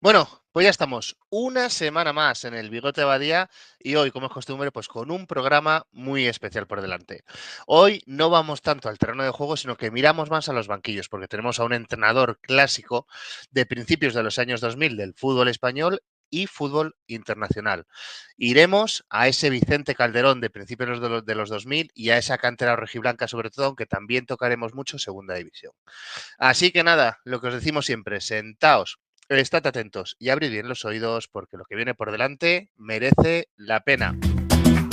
Bueno, pues ya estamos una semana más en el Bigote de Abadía y hoy, como es costumbre, pues con un programa muy especial por delante. Hoy no vamos tanto al terreno de juego, sino que miramos más a los banquillos, porque tenemos a un entrenador clásico de principios de los años 2000 del fútbol español y fútbol internacional. Iremos a ese Vicente Calderón de principios de los 2000 y a esa cantera rojiblanca sobre todo, aunque también tocaremos mucho segunda división. Así que nada, lo que os decimos siempre, sentaos, estad atentos y abrid bien los oídos porque lo que viene por delante merece la pena.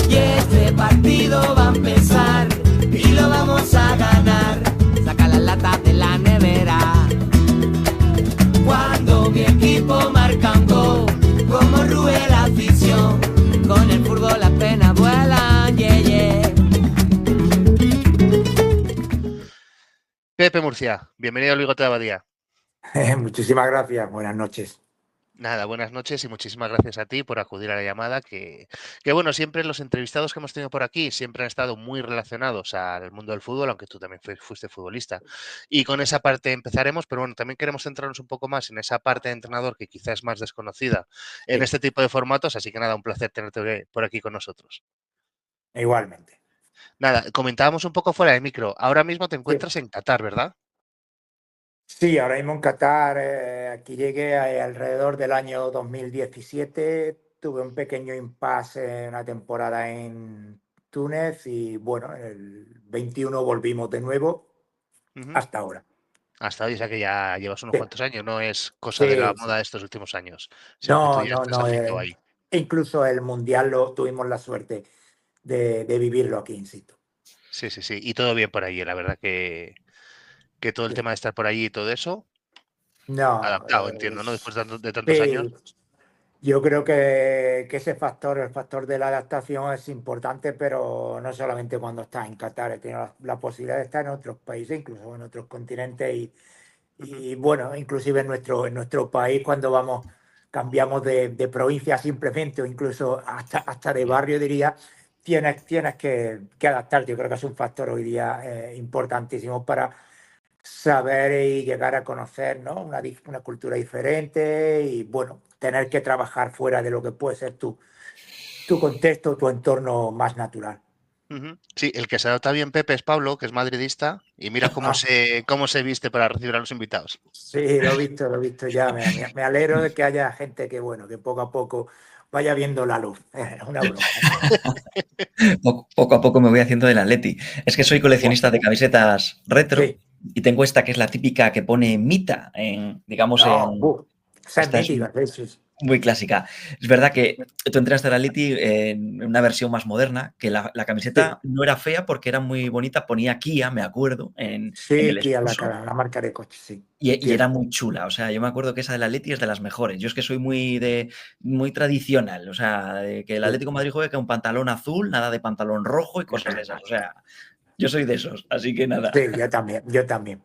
Y este partido va a empezar y lo vamos a ganar. Saca la lata de la nevera. Cuando mi equipo marca un gol, como rue la afición, con el fútbol las penas vuelan, yeah, yeah. Pepe Murcia, bienvenido al Bigote de Abadía. Muchísimas gracias, buenas noches. Nada, buenas noches y muchísimas gracias a ti por acudir a la llamada, que bueno, siempre los entrevistados que hemos tenido por aquí siempre han estado muy relacionados al mundo del fútbol, aunque tú también fuiste futbolista. Y con esa parte empezaremos, pero bueno, también queremos centrarnos un poco más en esa parte de entrenador que quizás es más desconocida en Sí, este tipo de formatos, así que nada, un placer tenerte por aquí con nosotros. igualmente. Nada, comentábamos un poco fuera de micro, ahora mismo te Sí, encuentras en Qatar, ¿verdad? sí, ahora mismo en Qatar, aquí llegué alrededor del año 2017, tuve un pequeño impasse en una temporada en Túnez y bueno, en el 21 volvimos de nuevo Ujú. hasta ahora. Hasta hoy, o sea que ya llevas unos Sí, cuantos años, no es cosa de la sí, sí. moda de estos últimos años, sino que tú No, ya no, estás no. afincado ahí. Incluso el Mundial lo tuvimos la suerte de vivirlo aquí in situ. Sí, sí, sí. Y todo bien por allí, la verdad que todo el Sí. tema de estar por allí y todo eso, No, adaptado, entiendo, ¿no? Después de tantos años. sí. Yo creo que ese factor, el factor de la adaptación es importante, pero no solamente cuando estás en Qatar, he tenido la posibilidad de estar en otros países, incluso en otros continentes Ujú, y bueno, inclusive en nuestro país cuando vamos, cambiamos de provincia simplemente o incluso hasta de sí. barrio diría, tienes que adaptarte. Yo creo que es un factor hoy día importantísimo para saber y llegar a conocer, ¿no? Una cultura diferente y, bueno, tener que trabajar fuera de lo que puede ser tu contexto, tu entorno más natural. Ujú. Sí, el que se adapta bien, Pepe, es Pablo, que es madridista, y mira Ah, cómo se viste para recibir a los invitados. sí, lo he visto ya. Me alegro de que haya gente que, bueno, que poco a poco vaya viendo la luz. Una broma, ¿eh? Poco a poco me voy haciendo del Atleti. Es que soy Buah, coleccionista de camisetas retro sí, y tengo esta que es la típica que pone Mita en, digamos, no, en... esa es Esta es mítica, sí, sí, sí. muy clásica. Es verdad que tú entraste al Atleti en una versión más moderna, que la Sí, camiseta no era fea porque era muy bonita, ponía Kia, me acuerdo, en sí, el Kia, escudo la marca de coche, sí, y era cierto. muy chula. O sea, yo me acuerdo que esa del Atleti es de las mejores. Yo es que soy muy tradicional. O sea, de que el Sí, Atlético de Madrid juegue con un pantalón azul, nada de pantalón rojo y cosas de esas. O sea, yo soy de esos, así que nada. sí, yo también, yo también.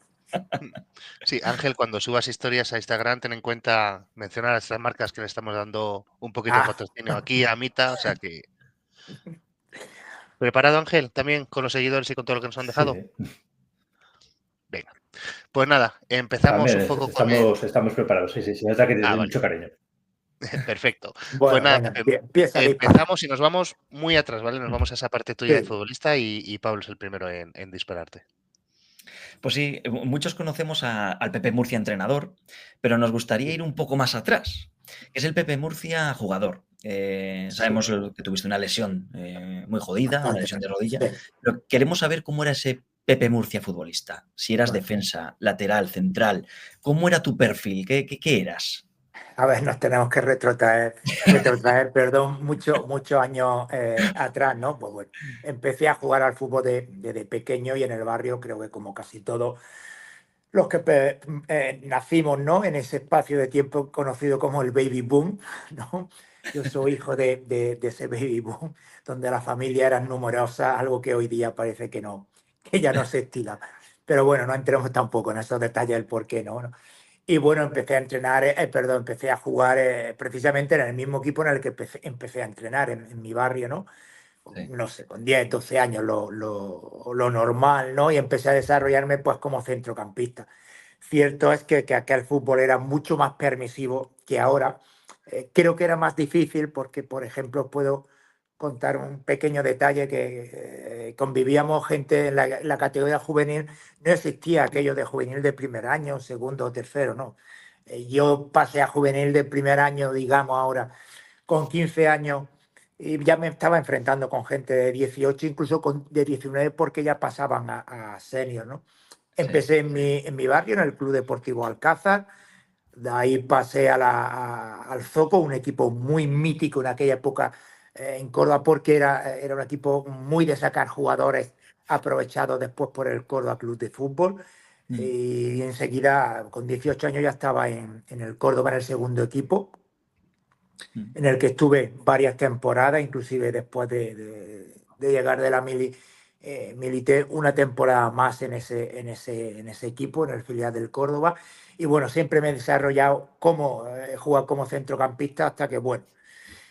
Sí, Ángel, cuando subas historias a Instagram, ten en cuenta mencionar a estas marcas que le estamos dando un poquito de Ah, patrocinio aquí a Mita, o sea que... ¿Preparado, Ángel? También con los seguidores y con todo lo que nos han Sí, dejado. Venga, pues nada, empezamos también un poco con el... estamos preparados. Sí, sí, sí, es verdad que Ah, tiene vale. mucho cariño. Perfecto. Pues bueno, nada, venga, Pepe, empieza a disparar. empezamos y nos vamos muy atrás, ¿vale? Nos vamos a esa parte tuya de Sí. futbolista y Pablo es el primero en dispararte. Pues sí, muchos conocemos al Pepe Murcia entrenador, pero nos gustaría ir un poco más atrás, que es el Pepe Murcia jugador. Sí, Sabemos que tuviste una lesión muy jodida, una bastante. lesión de rodilla, Sí. pero queremos saber cómo era ese Pepe Murcia futbolista. Si eras Bueno, defensa, lateral, central, ¿cómo era tu perfil? ¿Qué eras? a ver, nos tenemos que retrotraer, perdón, muchos años atrás, ¿no? Pues bueno, empecé a jugar al fútbol desde pequeño y en el barrio, creo que como casi todos los que nacimos, ¿no? En ese espacio de tiempo conocido como el baby boom, ¿no? Yo soy hijo de ese baby boom, donde las familias eran numerosas, algo que hoy día parece que no, que ya no se estila. Pero bueno, no entremos tampoco en esos detalles del por qué no, ¿no? Y bueno, empecé a entrenar, perdón, empecé a jugar precisamente en el mismo equipo en el que empecé a entrenar, en mi barrio, ¿no? Sí. No sé, con 10 12 años, lo normal, ¿no? Y empecé a desarrollarme pues como centrocampista. Cierto es que aquel fútbol era mucho más permisivo que ahora. Creo que era más difícil porque, por ejemplo, puedo contar un pequeño detalle que convivíamos gente en la categoría juvenil, no existía aquello de juvenil de primer año, segundo o tercero, no. Yo pasé a juvenil de primer año, digamos ahora, con 15 años y ya me estaba enfrentando con gente de 18, incluso de 19, porque ya pasaban a senior, ¿no? Sí. Empecé en mi barrio, en el Club Deportivo Alcázar. De ahí pasé al Zoco, un equipo muy mítico en aquella época en Córdoba, porque era un equipo muy de sacar jugadores aprovechados después por el Córdoba Club de Fútbol. Y enseguida, con 18 años, ya estaba en el Córdoba, en el segundo equipo, en el que estuve varias temporadas, inclusive después de llegar de la mili. Milité una temporada más en ese equipo, en el filial del Córdoba. Y bueno, siempre me he desarrollado como jugar como centrocampista hasta que, bueno,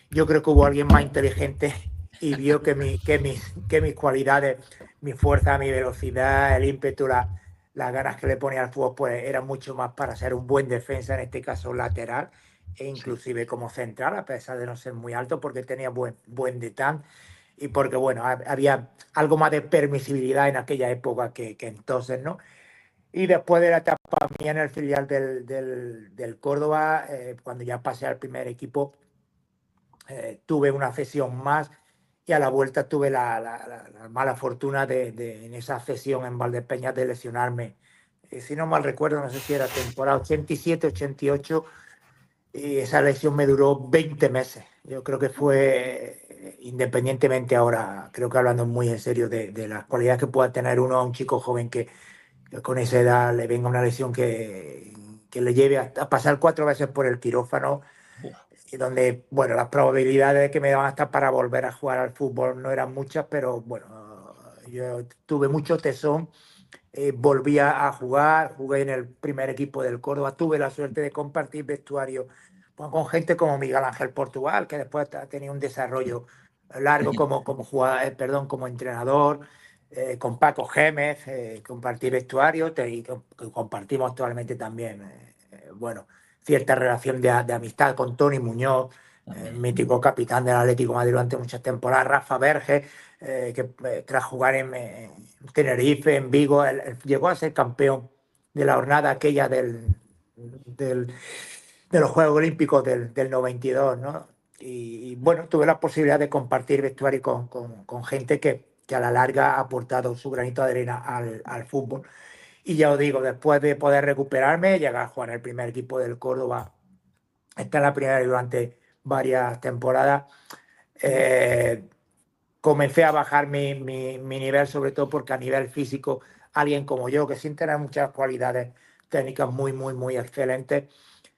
yo creo que hubo alguien más inteligente y vio que mis cualidades, mi fuerza, mi velocidad, el ímpetu, las ganas que le ponía al fútbol, pues eran mucho más para ser un buen defensa, en este caso lateral, e inclusive como central, a pesar de no ser muy alto, porque tenía buen detán y porque, bueno, había algo más de permisibilidad en aquella época que entonces, ¿no? Y después de la etapa mía en el filial del Córdoba, cuando ya pasé al primer equipo, tuve una cesión más y a la vuelta tuve la mala fortuna en esa cesión en Valdepeñas de lesionarme. Si no mal recuerdo, no sé si era temporada 87, 88, y esa lesión me duró 20 meses. Yo creo que fue, independientemente ahora, creo que hablando muy en serio de las cualidades que pueda tener uno a un chico joven que con esa edad le venga una lesión que le lleve a pasar 4 veces por el quirófano, Buah. y donde, bueno, las probabilidades de que me daban hasta para volver a jugar al fútbol no eran muchas, pero bueno, yo tuve mucho tesón, volví a jugar, jugué en el primer equipo del Córdoba, tuve la suerte de compartir vestuario pues, con gente como Miguel Ángel Portugal, que después ha tenido un desarrollo largo como jugador, perdón, como entrenador, con Paco Gémez, compartí vestuario, que compartimos actualmente también, bueno, cierta relación de amistad con Tony Muñoz, También. mítico capitán del Atlético de Madrid durante muchas temporadas, Rafa Berge, que tras jugar en Tenerife, en Vigo, llegó a ser campeón de la jornada aquella del, de los Juegos Olímpicos del 92, ¿no? Y bueno, tuve la posibilidad de compartir vestuario con gente que a la larga ha aportado su granito de arena al fútbol. Y ya os digo, después de poder recuperarme, llegar a jugar en el primer equipo del Córdoba, estar en la primera durante varias temporadas, eh, comencé a bajar mi nivel, sobre todo porque a nivel físico, alguien como yo, que sin tener muchas cualidades técnicas muy excelentes,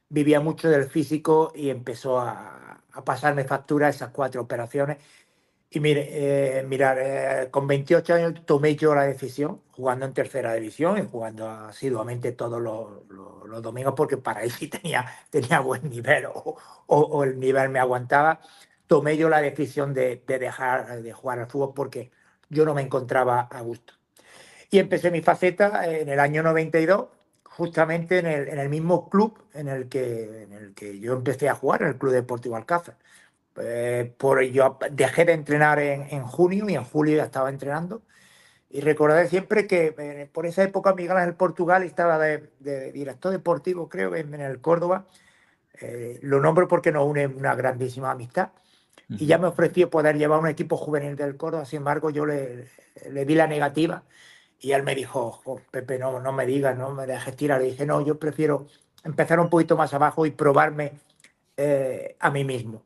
vivía mucho del físico y empezó a pasarme factura esas 4 operaciones. Y mire, mirar, con 28 años tomé yo la decisión, jugando en tercera división y jugando asiduamente todos los domingos, porque para ahí sí tenía buen nivel o el nivel me aguantaba. Tomé yo la decisión de dejar de jugar al fútbol porque yo no me encontraba a gusto. Y empecé mi faceta en el año 92, justamente en el mismo club en el que yo empecé a jugar, en el Club Deportivo Alcázar. Yo dejé de entrenar en junio y en julio ya estaba entrenando. Y recordaré siempre que por esa época Miguel Ángel Portugal estaba de director deportivo, creo, en el Córdoba. Lo nombro porque nos une una grandísima amistad. Y ya me ofreció poder llevar un equipo juvenil del Córdoba. Sin embargo, yo le di la negativa y él me dijo: "Jo, Pepe, no me digas, no me dejes tirar". Le dije: "No, yo prefiero empezar un poquito más abajo y probarme a mí mismo".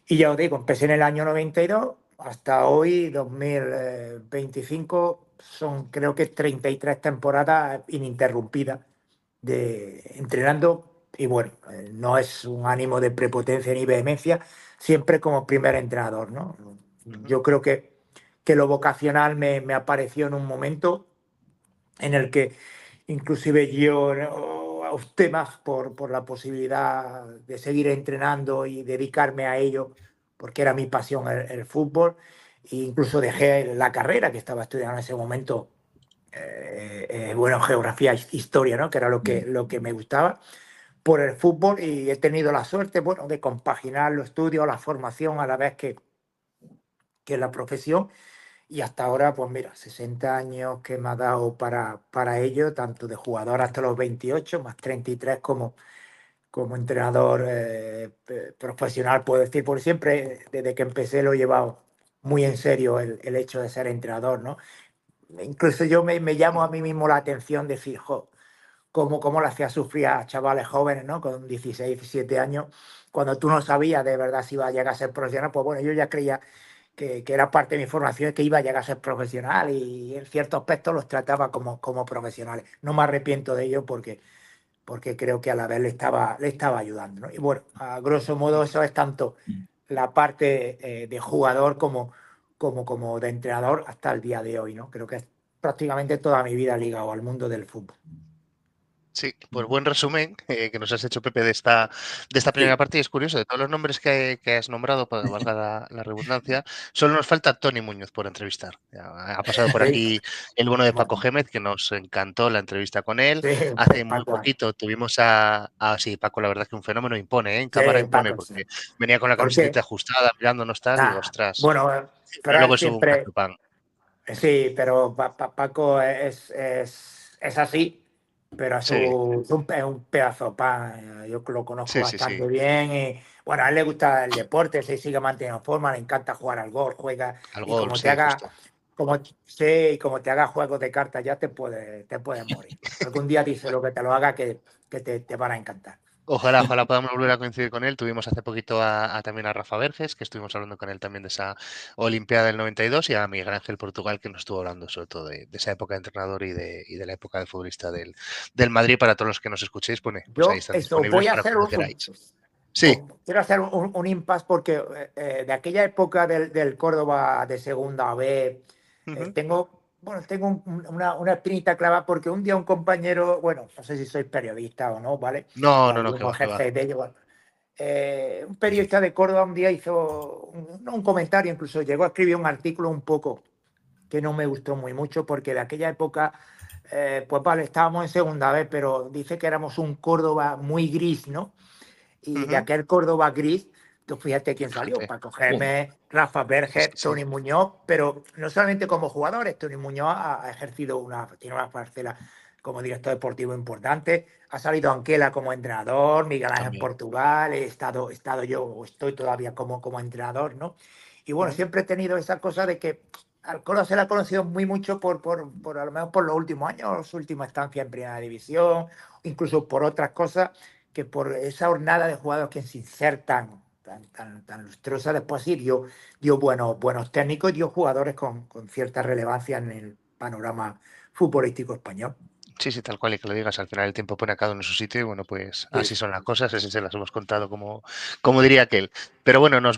Y ya os digo, empecé en el año 92, hasta hoy, 2025, son creo que 33 temporadas ininterrumpidas entrenando. Y bueno, no es un ánimo de prepotencia ni vehemencia, siempre como primer entrenador, ¿no? Ujú. Yo creo que lo vocacional me apareció en un momento en el que inclusive yo, ¿no?, opté más por la posibilidad de seguir entrenando y dedicarme a ello, porque era mi pasión el fútbol. E incluso dejé la carrera que estaba estudiando en ese momento bueno, geografía, historia, ¿no? Que era lo que me gustaba por el fútbol, y he tenido la suerte, bueno, de compaginar los estudios, la formación a la vez que la profesión. Y hasta ahora, pues mira, 60 años que me ha dado para ello, tanto de jugador hasta los 28 más 33 como entrenador profesional, puedo decir, por siempre, desde que empecé lo he llevado muy en serio el hecho de ser entrenador, ¿no? Incluso yo me llamo a mí mismo la atención de decir, jo, cómo le hacía sufrir a chavales jóvenes, ¿no? Con 16, 17 años, cuando tú no sabías de verdad si iba a llegar a ser profesional. Pues bueno, yo ya creía que era parte de mi formación, que iba a llegar a ser profesional, y en ciertos aspectos los trataba como profesionales. No me arrepiento de ello porque creo que a la vez le estaba ayudando, ¿no? Y bueno, a grosso modo eso es tanto la parte de jugador como de entrenador hasta el día de hoy, ¿no? Creo que es prácticamente toda mi vida ligado al mundo del fútbol. Sí, pues buen resumen que nos has hecho, Pepe, de esta primera Sí, parte. Y es curioso, de todos los nombres que has nombrado, para que valga la redundancia, solo nos falta Tony Muñoz por entrevistar. Ya ha pasado por aquí el bueno de Paco bueno, Gémez, que nos encantó la entrevista con él. sí, Hace muy Paco, poquito tuvimos sí, Paco, la verdad que un fenómeno impone, ¿eh? En sí, cámara impone, Paco, sí. porque venía con la camiseta Porque, ajustada, mirándonos tal, y digo, ostras, bueno, pero pero él luego es un siempre, cachopán. sí, pero Paco es así, pero Sí, es un pedazo de pan. Yo lo conozco sí, sí, bastante sí. bien. Y bueno, a él le gusta el deporte, se sigue manteniendo en forma, le encanta jugar al golf, juega, Al y gol, sí, justo. como te haga juegos de cartas ya te puedes morir. Algún día dice lo que te lo haga, que te van a encantar. Ojalá podamos volver a coincidir con él. Tuvimos hace poquito también a Rafa Verges, que estuvimos hablando con él también de esa Olimpiada del 92, y a Miguel Ángel Portugal, que nos estuvo hablando sobre todo de esa época de entrenador y de la época de futbolista del Madrid. Para todos los que nos escuchéis, pues ahí Yo están eso disponibles voy a para hacer cuando queráis. Sí. quiero hacer un impasse porque de aquella época del Córdoba de segunda B, Ujú. tengo una espinita clavada, porque un día un compañero, bueno, no sé si sois periodista o no, ¿vale? No, O no, no, que alguno va, que va. ejerce de ello. Bueno, un periodista de Córdoba un día hizo un comentario, incluso llegó a escribir un artículo un poco que no me gustó muy mucho, porque de aquella época, pues vale, estábamos en segunda vez, pero dice que éramos un Córdoba muy gris, ¿no? Y de Ujú. aquel Córdoba gris, tú fíjate quién salió: Fíjate. Paco Joder. Gémez, Rafa Sí, sí, Berger, sí. Tony Muñoz, pero no solamente como jugadores. Tony Muñoz ha ejercido tiene una parcela como director deportivo importante, ha salido Anquela como entrenador, Miguel Ángel También. Portugal, he estado yo, o estoy todavía como entrenador, ¿no? Y bueno, Ujú. siempre he tenido esa cosa de que al Córdoba se le ha conocido muy mucho a lo mejor por los últimos años, su última estancia en primera división, incluso por otras cosas, que por esa hornada de jugadores que sin ser tan lustrosa, después sí dio buenos técnicos, dio jugadores con cierta relevancia en el panorama futbolístico español. Sí, sí, tal cual, y que lo digas, al final el tiempo pone a cada uno en su sitio, y bueno, pues Sí, así son las cosas, así se las hemos contado, como diría aquel. Pero bueno, no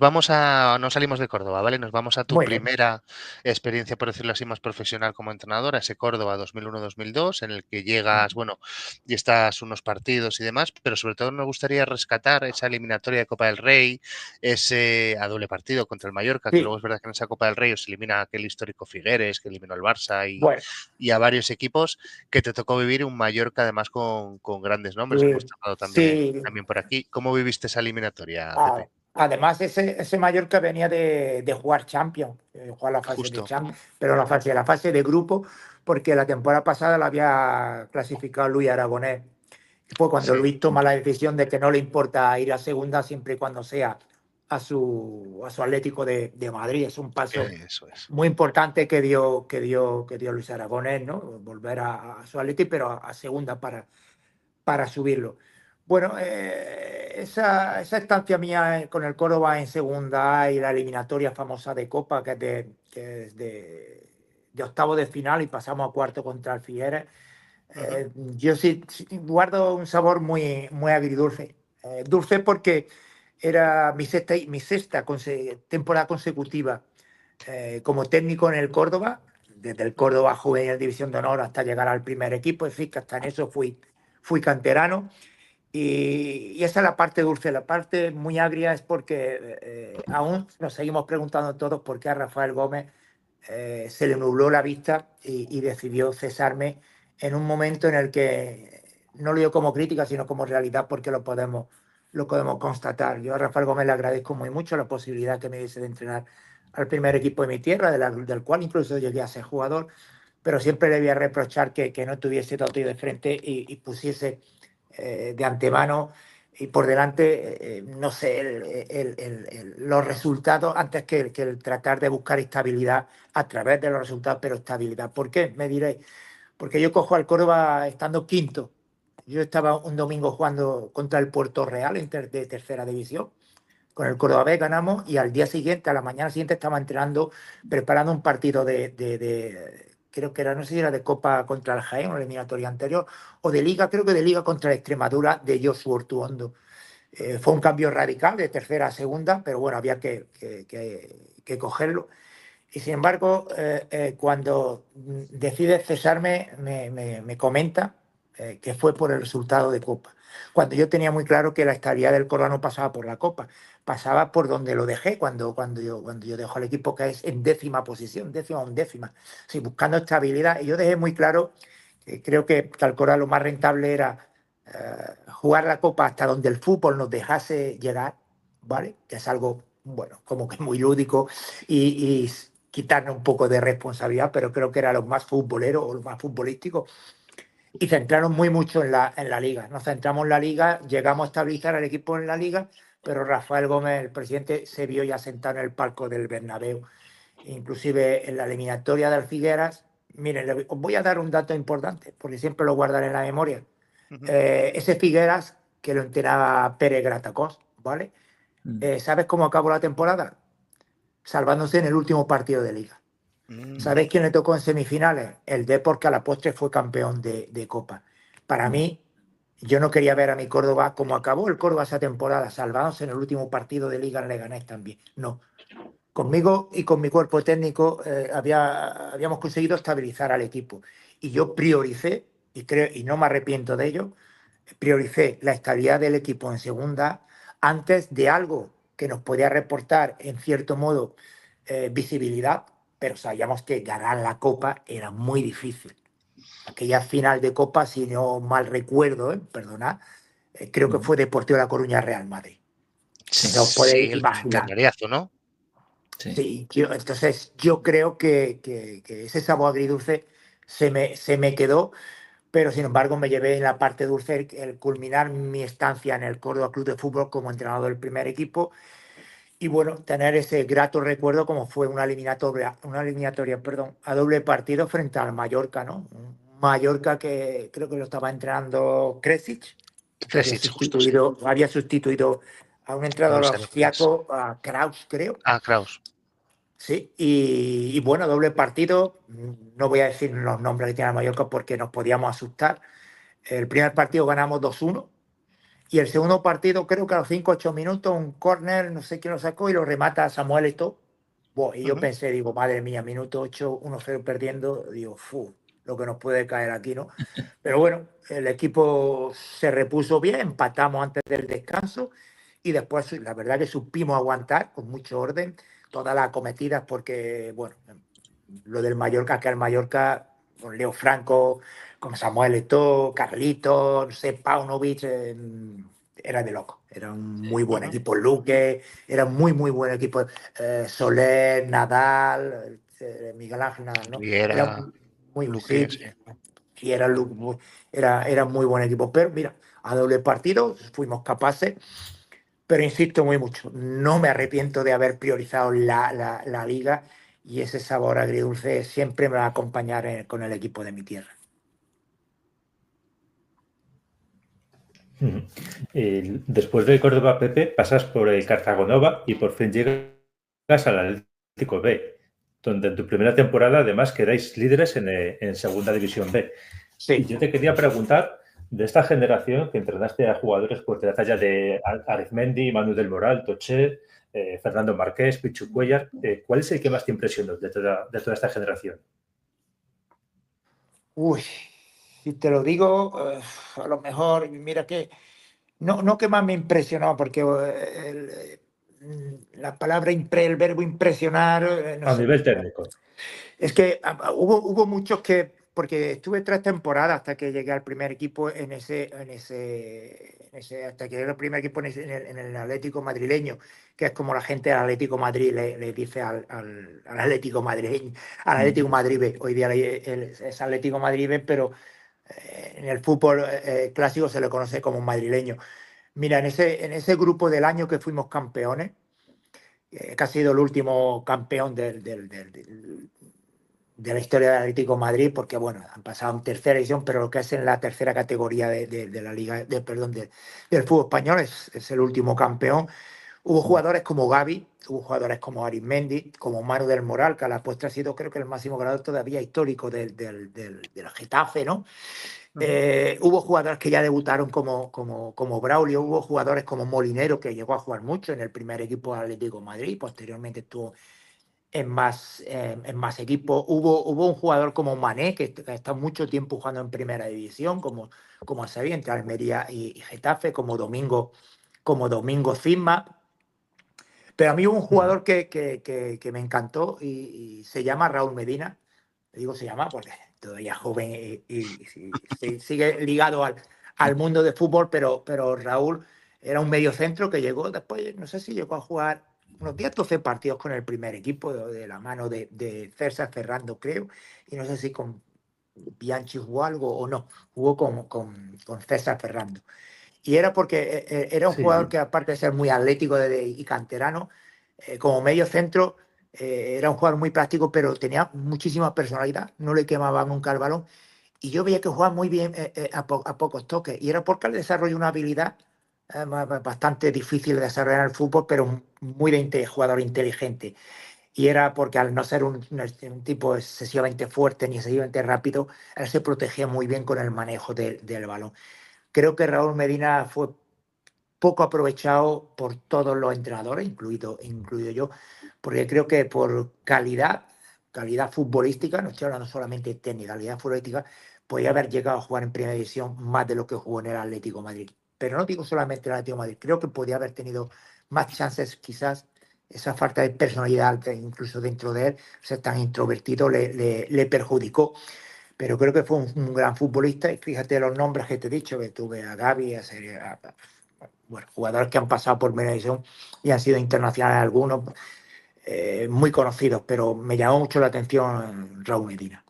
salimos de Córdoba, ¿vale? Nos vamos a tu muy bien. primera experiencia, por decirlo así, más profesional como entrenador, a ese Córdoba 2001-2002, en el que llegas, bueno, y estás unos partidos y demás, pero sobre todo me gustaría rescatar esa eliminatoria de Copa del Rey, ese a doble partido contra el Mallorca, que luego Sí, es verdad que en esa Copa del Rey os elimina aquel histórico Figueres, que eliminó al Barça bueno, y a varios equipos, que te tocó vivir un Mallorca además con grandes nombres, que hemos sí, tratado sí. también por aquí. ¿Cómo viviste esa eliminatoria, Pepe? Además, ese Mallorca venía de jugar Champions, jugar la fase de Justo. Champions, pero la fase de grupo, porque la temporada pasada la había clasificado Luis Aragonés. Fue cuando Sí, Luis toma la decisión de que no le importa ir a segunda siempre y cuando sea a su Atlético de Madrid. Es un paso eso es. muy importante que dio Luis Aragonés, ¿no? Volver a su Atlético, pero a segunda para subirlo. Bueno, esa estancia mía con el Córdoba en segunda, y la eliminatoria famosa de Copa, que es de octavo de final y pasamos a cuarto contra el Figueres, Ujú. yo sí guardo un sabor muy, muy agridulce. Dulce porque era mi sexta temporada consecutiva como técnico en el Córdoba, desde el Córdoba Juvenil División de Honor hasta llegar al primer equipo. Es decir, que hasta en eso fui canterano. Y esa es la parte dulce. La parte muy agria es porque aún nos seguimos preguntando todos por qué a Rafael Gómez se le nubló la vista y decidió cesarme en un momento en el que, no lo digo como crítica, sino como realidad, porque lo podemos constatar. Yo a Rafael Gómez le agradezco muy mucho la posibilidad que me diese de entrenar al primer equipo de mi tierra, del cual incluso llegué a ser jugador, pero siempre le voy a reprochar que no tuviese todo de frente y pusiese de antemano y por delante, no sé, los resultados antes que el tratar de buscar estabilidad a través de los resultados, pero estabilidad. ¿Por qué? Me diréis. Porque yo cojo al Córdoba estando quinto. Yo estaba un domingo jugando contra el Puerto Real de tercera división. Con el Córdoba B ganamos y al día siguiente, a la mañana siguiente, estaba entrenando, preparando un partido creo que era, no sé si era de Copa contra el Jaén, una eliminatoria anterior, o de Liga, creo que de Liga contra la Extremadura de Josu Ortuondo. Fue un cambio radical de tercera a segunda, pero bueno, había que cogerlo. Y sin embargo, cuando decide cesarme, me comenta que fue por el resultado de Copa. Cuando yo tenía muy claro que la estabilidad del Córdoba no pasaba por la Copa, pasaba por donde lo dejé cuando yo dejo al equipo, que es en décima posición, décima o undécima, sí, buscando estabilidad. Y yo dejé muy claro que creo que al Córdoba lo más rentable era jugar la Copa hasta donde el fútbol nos dejase llegar, ¿vale? Que es algo, bueno, como que muy lúdico y quitarnos un poco de responsabilidad, pero creo que era lo más futbolero o lo más futbolístico. Y centraron muy mucho en la liga. Nos centramos en la liga, llegamos a estabilizar al equipo en la liga, pero Rafael Gómez, el presidente, se vio ya sentado en el palco del Bernabéu. Inclusive en la eliminatoria del Figueras, miren, os voy a dar un dato importante, porque siempre lo guardaré en la memoria. Ese Figueras, que lo entrenaba Pérez Gratacós, ¿vale? ¿Sabes cómo acabó la temporada? Salvándose en el último partido de liga. ¿Sabéis quién le tocó en semifinales? El Depor, que a la postre fue campeón de Copa. Para mí, yo no quería ver a mi Córdoba como acabó el Córdoba esa temporada, salvándose en el último partido de liga en Leganés también. No. Conmigo y con mi cuerpo técnico habíamos conseguido estabilizar al equipo. Y yo prioricé, y no me arrepiento de ello, prioricé la estabilidad del equipo en segunda antes de algo que nos podía reportar, en cierto modo, visibilidad, pero sabíamos que ganar la Copa era muy difícil. Aquella final de Copa, si no mal recuerdo, perdonad, creo que fue Deportivo de La Coruña Real Madrid. Sí, No podéis el imaginar. cañonazo, ¿no? Sí, entonces yo creo que ese sabor agridulce se me quedó, pero sin embargo me llevé en la parte dulce el culminar mi estancia en el Córdoba Club de Fútbol como entrenador del primer equipo y bueno, tener ese grato recuerdo como fue una eliminatoria, perdón, a doble partido frente al Mallorca, ¿no? Un Mallorca que creo que lo estaba entrenando Kresic, que Kresic, justo, sí. había sustituido a un entrenador austriaco, a Kraus, creo. Ah, Kraus. Sí, y bueno, doble partido. No voy a decir los nombres que tiene el Mallorca porque nos podíamos asustar. El primer partido ganamos 2-1 y el segundo partido, creo que a los 5 8 minutos, un córner, no sé quién lo sacó y lo remata Samuel Eto'o. Bueno, y yo pensé, digo, madre mía, minuto 8, 1-0 perdiendo. Digo, lo que nos puede caer aquí, ¿no? Pero bueno, el equipo se repuso bien, empatamos antes del descanso y después, la verdad que supimos aguantar con mucho orden todas las acometidas porque, bueno, lo del Mallorca, que al Mallorca, con Leo Franco, con Samuel Eto'o, Carlitos, no sé, Paunovic, era de loco. Era un muy buen equipo. Luque, era un muy, muy buen equipo. Soler, Nadal, Miguel Ángel Nadal, ¿no? Era muy Luque, sí, sí. y era muy buen equipo. Pero mira, a doble partido fuimos capaces. Pero insisto muy mucho, no me arrepiento de haber priorizado la liga y ese sabor agridulce siempre me va a acompañar con el equipo de mi tierra. Después del Córdoba Pepe pasas por el Cartagonova y por fin llegas al Atlético B, donde en tu primera temporada además quedáis líderes en Segunda División B. Sí. Y yo te quería preguntar, de esta generación que entrenaste a jugadores pues, de la talla de Arizmendi, Manu del Moral, Toché, Fernando Marqués, Pichu Cuellar, ¿cuál es el que más te impresionó de toda esta generación? Uy, si te lo digo, a lo mejor, mira que no que más me impresionó, porque la palabra, el verbo impresionar, no A sé. nivel técnico. Es que hubo muchos que, porque estuve 3 temporadas hasta que llegué al primer equipo hasta que llegué al primer equipo en el Atlético madrileño, que es como la gente del Atlético Madrid le dice al Atlético madrileño, al Atlético Madrid B. Hoy día es Atlético Madrid B, pero en el fútbol clásico se le conoce como madrileño. Mira, en ese grupo del año que fuimos campeones, que ha sido el último campeón de la historia del Atlético de Madrid, porque bueno, han pasado en tercera división, pero lo que es en la tercera categoría de la liga, del fútbol español, es el último campeón. Hubo jugadores como Gavi, hubo jugadores como Arizmendi, como Manu del Moral, que a la postre ha sido, creo que, el máximo goleador todavía histórico del Getafe, ¿no? Hubo jugadores que ya debutaron como Braulio, hubo jugadores como Molinero, que llegó a jugar mucho en el primer equipo del Atlético de Madrid, posteriormente estuvo en más equipos. Hubo un jugador como Mané, que ha estado mucho tiempo jugando en primera división, como sabía, entre Almería y Getafe, como Domingo Cisma. Pero a mí hubo un jugador que me encantó y se llama Raúl Medina. Digo se llama porque todavía es joven y sigue ligado al mundo del fútbol, pero Raúl era un mediocentro que llegó después, no sé si llegó a jugar unos 10 12 partidos con el primer equipo de la mano de César Ferrando, creo, y no sé si con Bianchi jugó algo o no, jugó con César Ferrando. Y era porque era un jugador que, aparte de ser muy atlético y canterano, como medio centro, era un jugador muy práctico, pero tenía muchísima personalidad, no le quemaba nunca el balón. Y yo veía que jugaba muy bien a pocos toques. Y era porque él desarrolló una habilidad bastante difícil de desarrollar en el fútbol, pero muy de jugador inteligente. Y era porque, al no ser un tipo excesivamente fuerte ni excesivamente rápido, él se protegía muy bien con el manejo del balón. Creo que Raúl Medina fue poco aprovechado por todos los entrenadores, incluido yo, porque creo que por calidad futbolística, no estoy hablando solamente de técnica, calidad futbolística, podía haber llegado a jugar en primera división más de lo que jugó en el Atlético de Madrid. Pero no digo solamente el Atlético de Madrid, creo que podía haber tenido más chances, quizás. Esa falta de personalidad, que incluso dentro de él, ser tan introvertido, le perjudicó. Pero creo que fue un gran futbolista, y fíjate los nombres que te he dicho, que tuve a Gavi, bueno, jugadores que han pasado por primera división y han sido internacionales algunos, muy conocidos, pero me llamó mucho la atención Raúl Medina.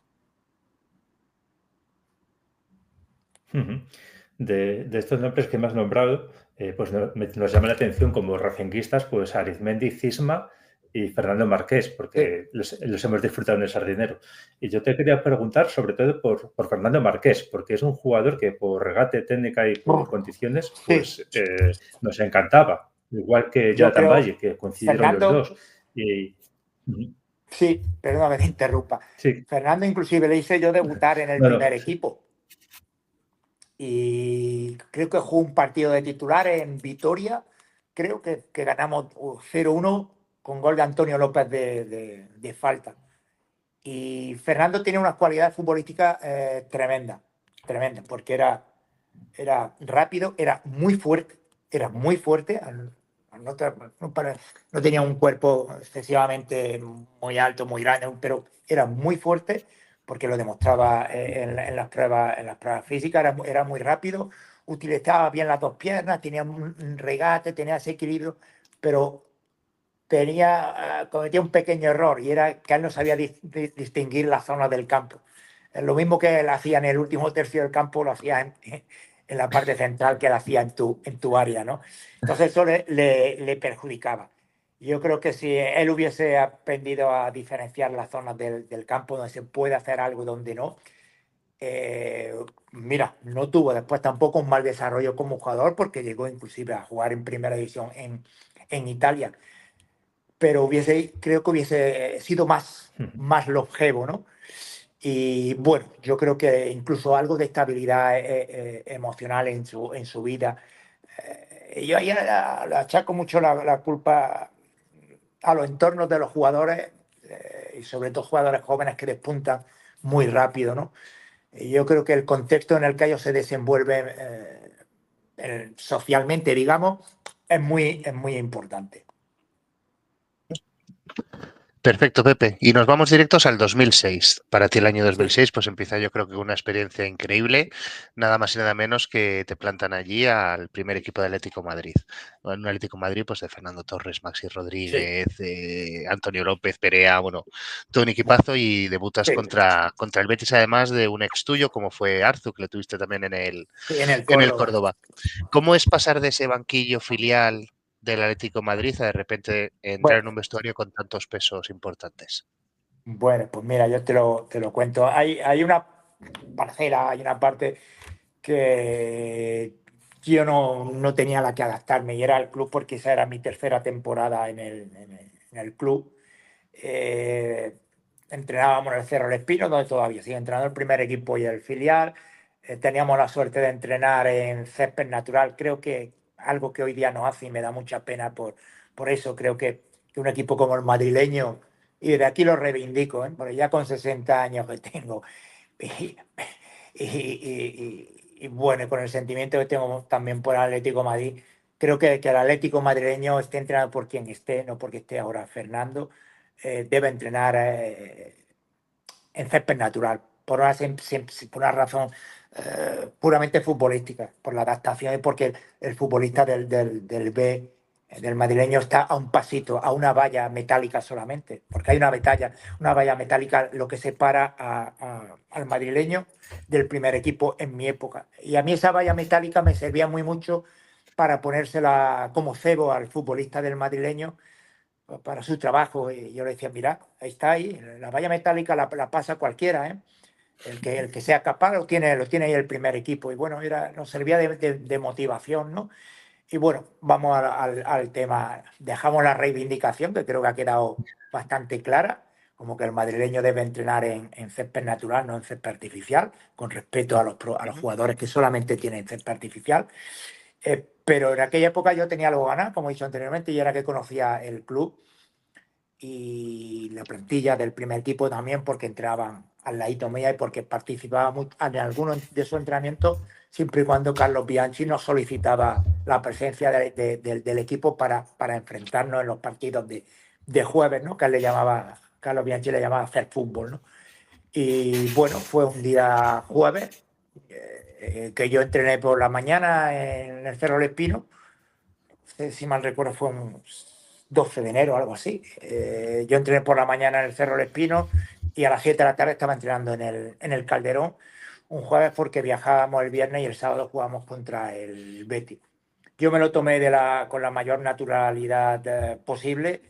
De estos nombres que me has nombrado, pues nos llama la atención como racinguistas, pues Arizmendi, Cisma y Fernando Marqués, porque los hemos disfrutado en el Sardinero. Y yo te quería preguntar sobre todo por Fernando Marqués, porque es un jugador que por regate, técnica y por condiciones, pues nos encantaba. Igual que Jonathan Valle, que coincidieron Fernando, los dos. Sí, perdóname que te interrumpa. Sí. Fernando inclusive le hice yo debutar en el primer equipo. Y creo que jugó un partido de titulares en Vitoria. Creo que ganamos 0-1 con gol de Antonio López de falta. Y Fernando tiene unas cualidades futbolísticas tremendas, porque era rápido, era muy fuerte, no tenía un cuerpo excesivamente muy alto, muy grande, pero era muy fuerte, porque lo demostraba en las pruebas físicas. Era muy rápido, utilizaba bien las dos piernas, tenía un regate, tenía ese equilibrio, pero cometía un pequeño error, y era que él no sabía distinguir las zonas del campo. Lo mismo que él hacía en el último tercio del campo, lo hacía en la parte central, que él hacía en tu área, ¿no? Entonces eso le perjudicaba. Yo creo que si él hubiese aprendido a diferenciar las zonas del campo donde se puede hacer algo y donde no, mira, no tuvo después tampoco un mal desarrollo como jugador, porque llegó inclusive a jugar en primera división en Italia, pero creo que hubiese sido más longevo, ¿no? Y bueno, yo creo que incluso algo de estabilidad emocional en su vida. Yo ahí le achaco mucho la culpa a los entornos de los jugadores, y sobre todo jugadores jóvenes que despuntan muy rápido, ¿no? Y yo creo que el contexto en el que ellos se desenvuelven socialmente, digamos, es muy importante. Perfecto, Pepe. Y nos vamos directos al 2006. Para ti el año 2006 pues empieza yo creo que una experiencia increíble, nada más y nada menos que te plantan allí al primer equipo de Atlético Madrid. Un Atlético Madrid pues de Fernando Torres, Maxi Rodríguez, Antonio López, Perea, bueno, todo un equipazo y debutas Sí, contra el Betis además de un ex tuyo como fue Arzu, que lo tuviste también sí, en el en el Córdoba. Córdoba. ¿Cómo es pasar de ese banquillo filial del Atlético de Madrid a de repente entrar Bueno, en un vestuario con tantos pesos importantes? bueno, pues mira, yo te lo cuento. Hay una parcela, hay una parte que yo no tenía la que adaptarme y era el club porque esa era mi tercera temporada en el club. Eh, Entrenábamos en el Cerro del Espino, donde todavía sigue entrenando el primer equipo y el filial. Teníamos la suerte de entrenar en césped natural, creo que algo que hoy día no hace y me da mucha pena por eso. Creo que un equipo como el madrileño, y desde aquí lo reivindico, porque ya con 60 años que tengo, y, y bueno, y con el sentimiento que tengo también por el Atlético de Madrid, creo que el Atlético madrileño esté entrenado por quien esté, no porque esté ahora Fernando, debe entrenar en césped natural, por una razón puramente futbolística, por la adaptación y porque el futbolista del B, del madrileño, está a un pasito, a una valla metálica solamente, porque hay una valla metálica lo que separa al madrileño del primer equipo en mi época. Y a mí esa valla metálica me servía muy mucho para ponérsela como cebo al futbolista del madrileño para su trabajo. Y yo le decía, mira, ahí está, ahí, la valla metálica la pasa cualquiera, ¿eh? El que sea capaz lo tiene ahí el primer equipo. Y bueno, nos servía de motivación, ¿no? Y bueno, vamos al tema. Dejamos la reivindicación, que creo que ha quedado bastante clara, como que el madrileño debe entrenar en césped natural, no en césped artificial, con respeto a los Ujú. jugadores que solamente tienen césped artificial. Pero en aquella época yo tenía algo ganas, como he dicho anteriormente, y era que conocía el club y la plantilla del primer equipo también, porque entraban al ladito mía y porque participaba en algunos de sus entrenamientos, siempre y cuando Carlos Bianchi nos solicitaba la presencia del equipo para enfrentarnos en los partidos de jueves, ¿no? Que él le llamaba, Carlos Bianchi le llamaba hacer fútbol, ¿no? Y bueno, fue un día jueves que yo entrené por la mañana en el Cerro del Espino. Si mal recuerdo fue un 12 de enero o algo así. Yo entrené por la mañana en el Cerro del Espino y a las 7 de la tarde estaba entrenando en el Calderón un jueves, porque viajábamos el viernes y el sábado jugábamos contra el Betis. Yo me lo tomé con la mayor naturalidad posible,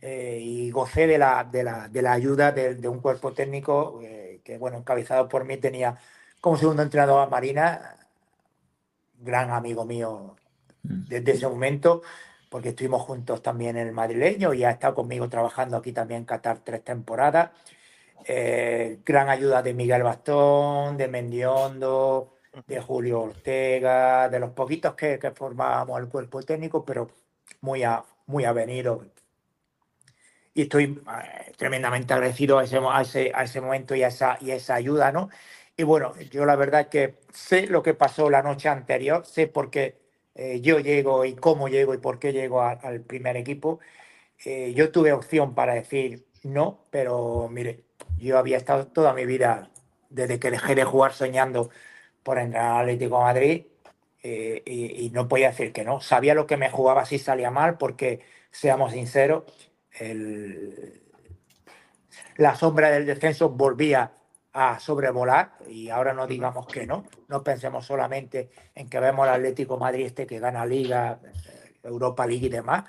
y gocé de la ayuda de un cuerpo técnico que, bueno, encabezado por mí, tenía como segundo entrenador a Marina, gran amigo mío desde ese momento, porque estuvimos juntos también en el madrileño y ha estado conmigo trabajando aquí también en Qatar 3 temporadas. Gran ayuda de Miguel Bastón, de Mendiondo, de Julio Ortega, de los poquitos que formábamos el cuerpo técnico, pero muy avenido. Y estoy tremendamente agradecido a ese momento y a esa ayuda, ¿no? Y bueno, yo la verdad es que sé lo que pasó la noche anterior, sé por qué yo llego y cómo llego y por qué llego al primer equipo. Yo tuve opción para decir no, pero mire, yo había estado toda mi vida, desde que dejé de jugar, soñando por entrar al Atlético de Madrid, y no podía decir que no. Sabía lo que me jugaba si salía mal, porque, seamos sinceros, el, la sombra del descenso volvía a sobrevolar, y ahora no digamos que no pensemos solamente en que vemos al Atlético de Madrid que gana Liga, Europa League y demás,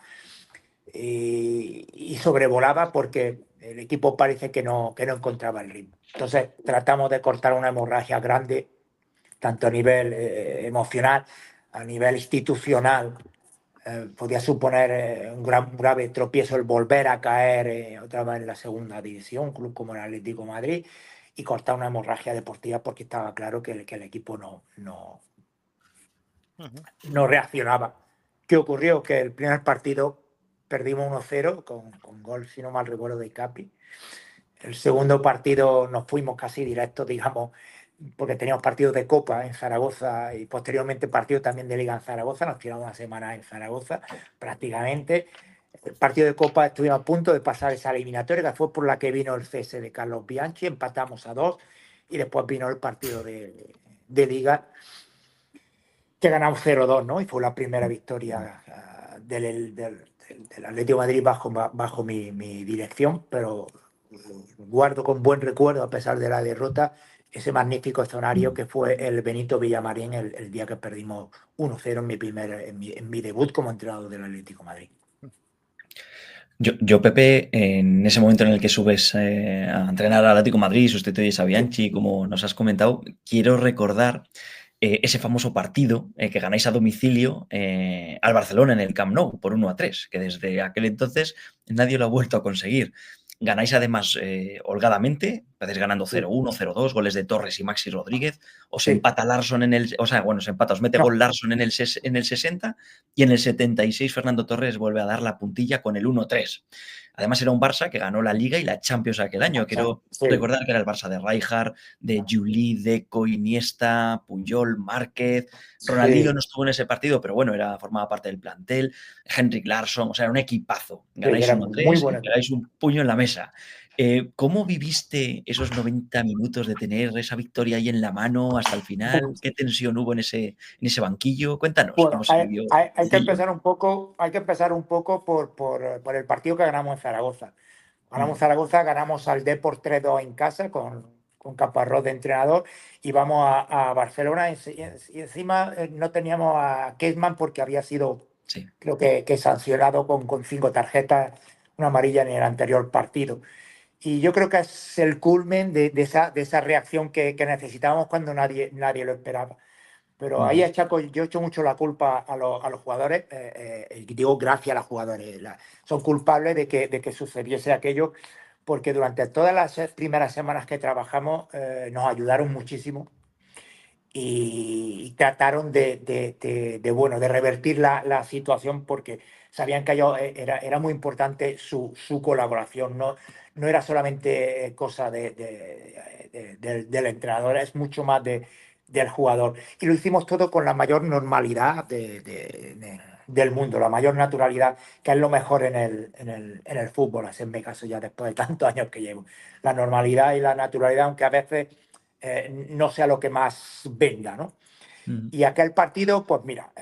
y sobrevolaba porque el equipo parece que no encontraba el ritmo. Entonces tratamos de cortar una hemorragia grande, tanto a nivel emocional, a nivel institucional. Podía suponer un grave tropiezo el volver a caer otra vez en la segunda división, un club como el Atlético de Madrid, y cortar una hemorragia deportiva, porque estaba claro que el equipo Ujú. no reaccionaba. ¿Qué ocurrió? Que el primer partido perdimos 1-0 con gol, si no mal recuerdo, de Capi. El segundo partido nos fuimos casi directos, digamos, porque teníamos partidos de Copa en Zaragoza y posteriormente partidos también de Liga en Zaragoza. Nos tiramos una semana en Zaragoza prácticamente. el partido de Copa estuvimos a punto de pasar esa eliminatoria, que fue por la que vino el cese de Carlos Bianchi, empatamos a 2 y después vino el partido de Liga, que ganamos 0-2, ¿no? Y fue la primera victoria del Atlético de Madrid bajo mi dirección, pero guardo con buen recuerdo, a pesar de la derrota, ese magnífico escenario que fue el Benito Villamarín el día que perdimos 1-0 en mi debut como entrenador del Atlético de Madrid. Yo, Pepe, en ese momento en el que subes a entrenar al Atlético de Madrid, sustituyes a Bianchi, como nos has comentado, quiero recordar ese famoso partido que ganáis a domicilio al Barcelona en el Camp Nou por 1-3, que desde aquel entonces nadie lo ha vuelto a conseguir. Ganáis además holgadamente, empezáis ganando 0-1, 0-2, goles de Torres y Maxi Rodríguez, os empata Larsson os mete gol Larsson en el 60 y en el 76 Fernando Torres vuelve a dar la puntilla con el 1-3. Además era un Barça que ganó la Liga y la Champions aquel año. Quiero recordar que era el Barça de Rijkaard, de Juli, Deco, Iniesta, Puyol, Márquez. Ronaldinho no estuvo en ese partido, pero bueno, formaba parte del plantel. Henrik Larsson, o sea, era un equipazo. Ganáis 1-3 y pegáis un puño en la mesa. ¿Cómo viviste esos 90 minutos de tener esa victoria ahí en la mano hasta el final? ¿Qué tensión hubo en ese banquillo? Cuéntanos cómo se vivió. Hay que empezar un poco por el partido que ganamos en Zaragoza. Ganamos Zaragoza, ganamos al Depor 3-2 en casa con Caparrós de entrenador y vamos a Barcelona y encima no teníamos a Keisman porque había sido, creo que sancionado con 5 tarjetas, una amarilla en el anterior partido. Y yo creo que es el culmen de esa reacción que necesitábamos cuando nadie lo esperaba. Pero ahí yo echo mucho la culpa a los jugadores, digo gracias a los jugadores, son culpables de que sucediese aquello, porque durante todas las primeras semanas que trabajamos nos ayudaron muchísimo y trataron de revertir la situación, porque sabían que era muy importante su colaboración, no era solamente cosa del entrenador, es mucho más del jugador. Y lo hicimos todo con la mayor normalidad del mundo, la mayor naturalidad, que es lo mejor en el fútbol, así en mi caso ya después de tantos años que llevo. La normalidad y la naturalidad, aunque a veces no sea lo que más venda, ¿no? Y aquel partido, pues mira,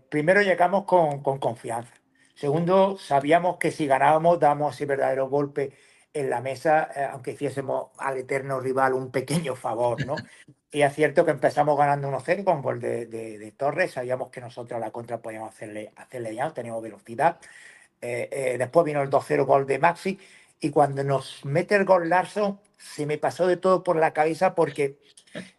primero llegamos con confianza. Segundo, sabíamos que si ganábamos dábamos ese verdadero golpe en la mesa, aunque hiciésemos al eterno rival un pequeño favor, ¿no? Y es cierto que empezamos ganando 1-0 con gol de Torres. Sabíamos que nosotros a la contra podíamos hacerle daño, teníamos velocidad. Después vino el 2-0 gol de Maxi. Y cuando nos mete el gol Larsson, se me pasó de todo por la cabeza, porque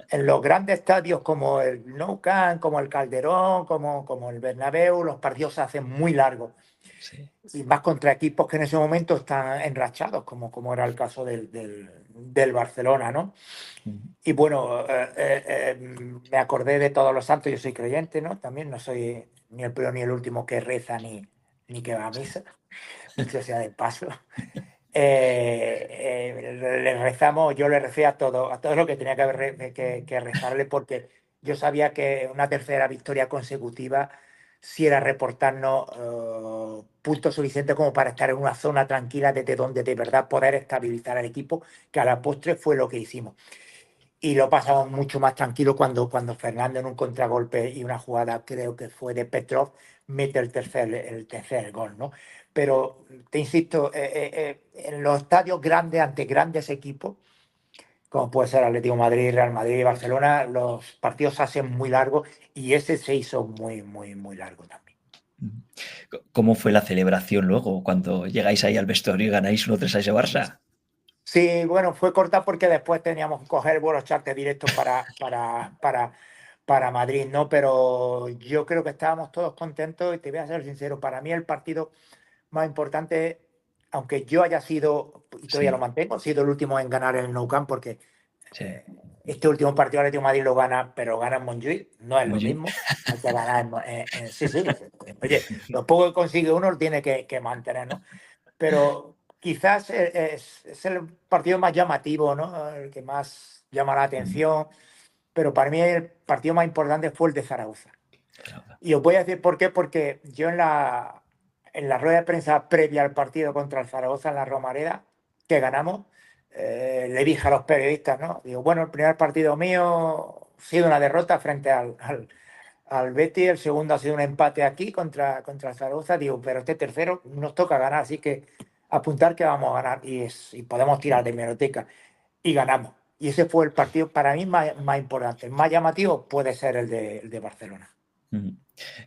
en los grandes estadios como el Nou Camp, como el Calderón, como el Bernabéu, los partidos se hacen muy largos. Sí. Y más contra equipos que en ese momento están enrachados, como era el caso del Barcelona, ¿no? Y bueno, me acordé de Todos los Santos. Yo soy creyente, ¿no? También no soy ni el primero ni el último que reza ni que va a misa, dicho sea de paso. Yo le recé a todo lo que tenía que rezarle, porque yo sabía que una tercera victoria consecutiva sí era reportarnos puntos suficientes como para estar en una zona tranquila desde donde de verdad poder estabilizar al equipo, que a la postre fue lo que hicimos. Y lo pasamos mucho más tranquilo cuando Fernando, en un contragolpe y una jugada, creo que fue de Petrov, mete el tercer gol, ¿no? Pero te insisto, en los estadios grandes, ante grandes equipos, como puede ser Atlético de Madrid, Real Madrid y Barcelona, los partidos se hacen muy largos, y ese se hizo muy, muy, muy largo también. ¿Cómo fue la celebración luego cuando llegáis ahí al vestuario y ganáis 1-3 a ese Barça? Sí, bueno, fue corta porque después teníamos que coger vuelos charter directos para Madrid, ¿no? Pero yo creo que estábamos todos contentos, y te voy a ser sincero, para mí el partido más importante, aunque yo haya sido, y todavía lo mantengo, he sido el último en ganar en el Nou Camp, porque este último partido Atlético de Madrid lo gana, pero gana en Montjuïc, no es lo mismo. Hay que ganar sí. Oye, lo poco que consigue uno lo tiene que mantener, ¿no? Pero quizás es el partido más llamativo, ¿no? El que más llama la atención. Pero para mí el partido más importante fue el de Zaragoza. Y os voy a decir por qué, porque yo en la en la rueda de prensa previa al partido contra el Zaragoza en la Romareda, que ganamos, le dije a los periodistas, ¿no? Digo, bueno, el primer partido mío ha sido una derrota frente al Betis, el segundo ha sido un empate aquí contra el Zaragoza, digo, pero este tercero nos toca ganar, así que apuntar que vamos a ganar y podemos tirar de hemeroteca. Y ganamos. Y ese fue el partido para mí más importante. El más llamativo puede ser el de Barcelona.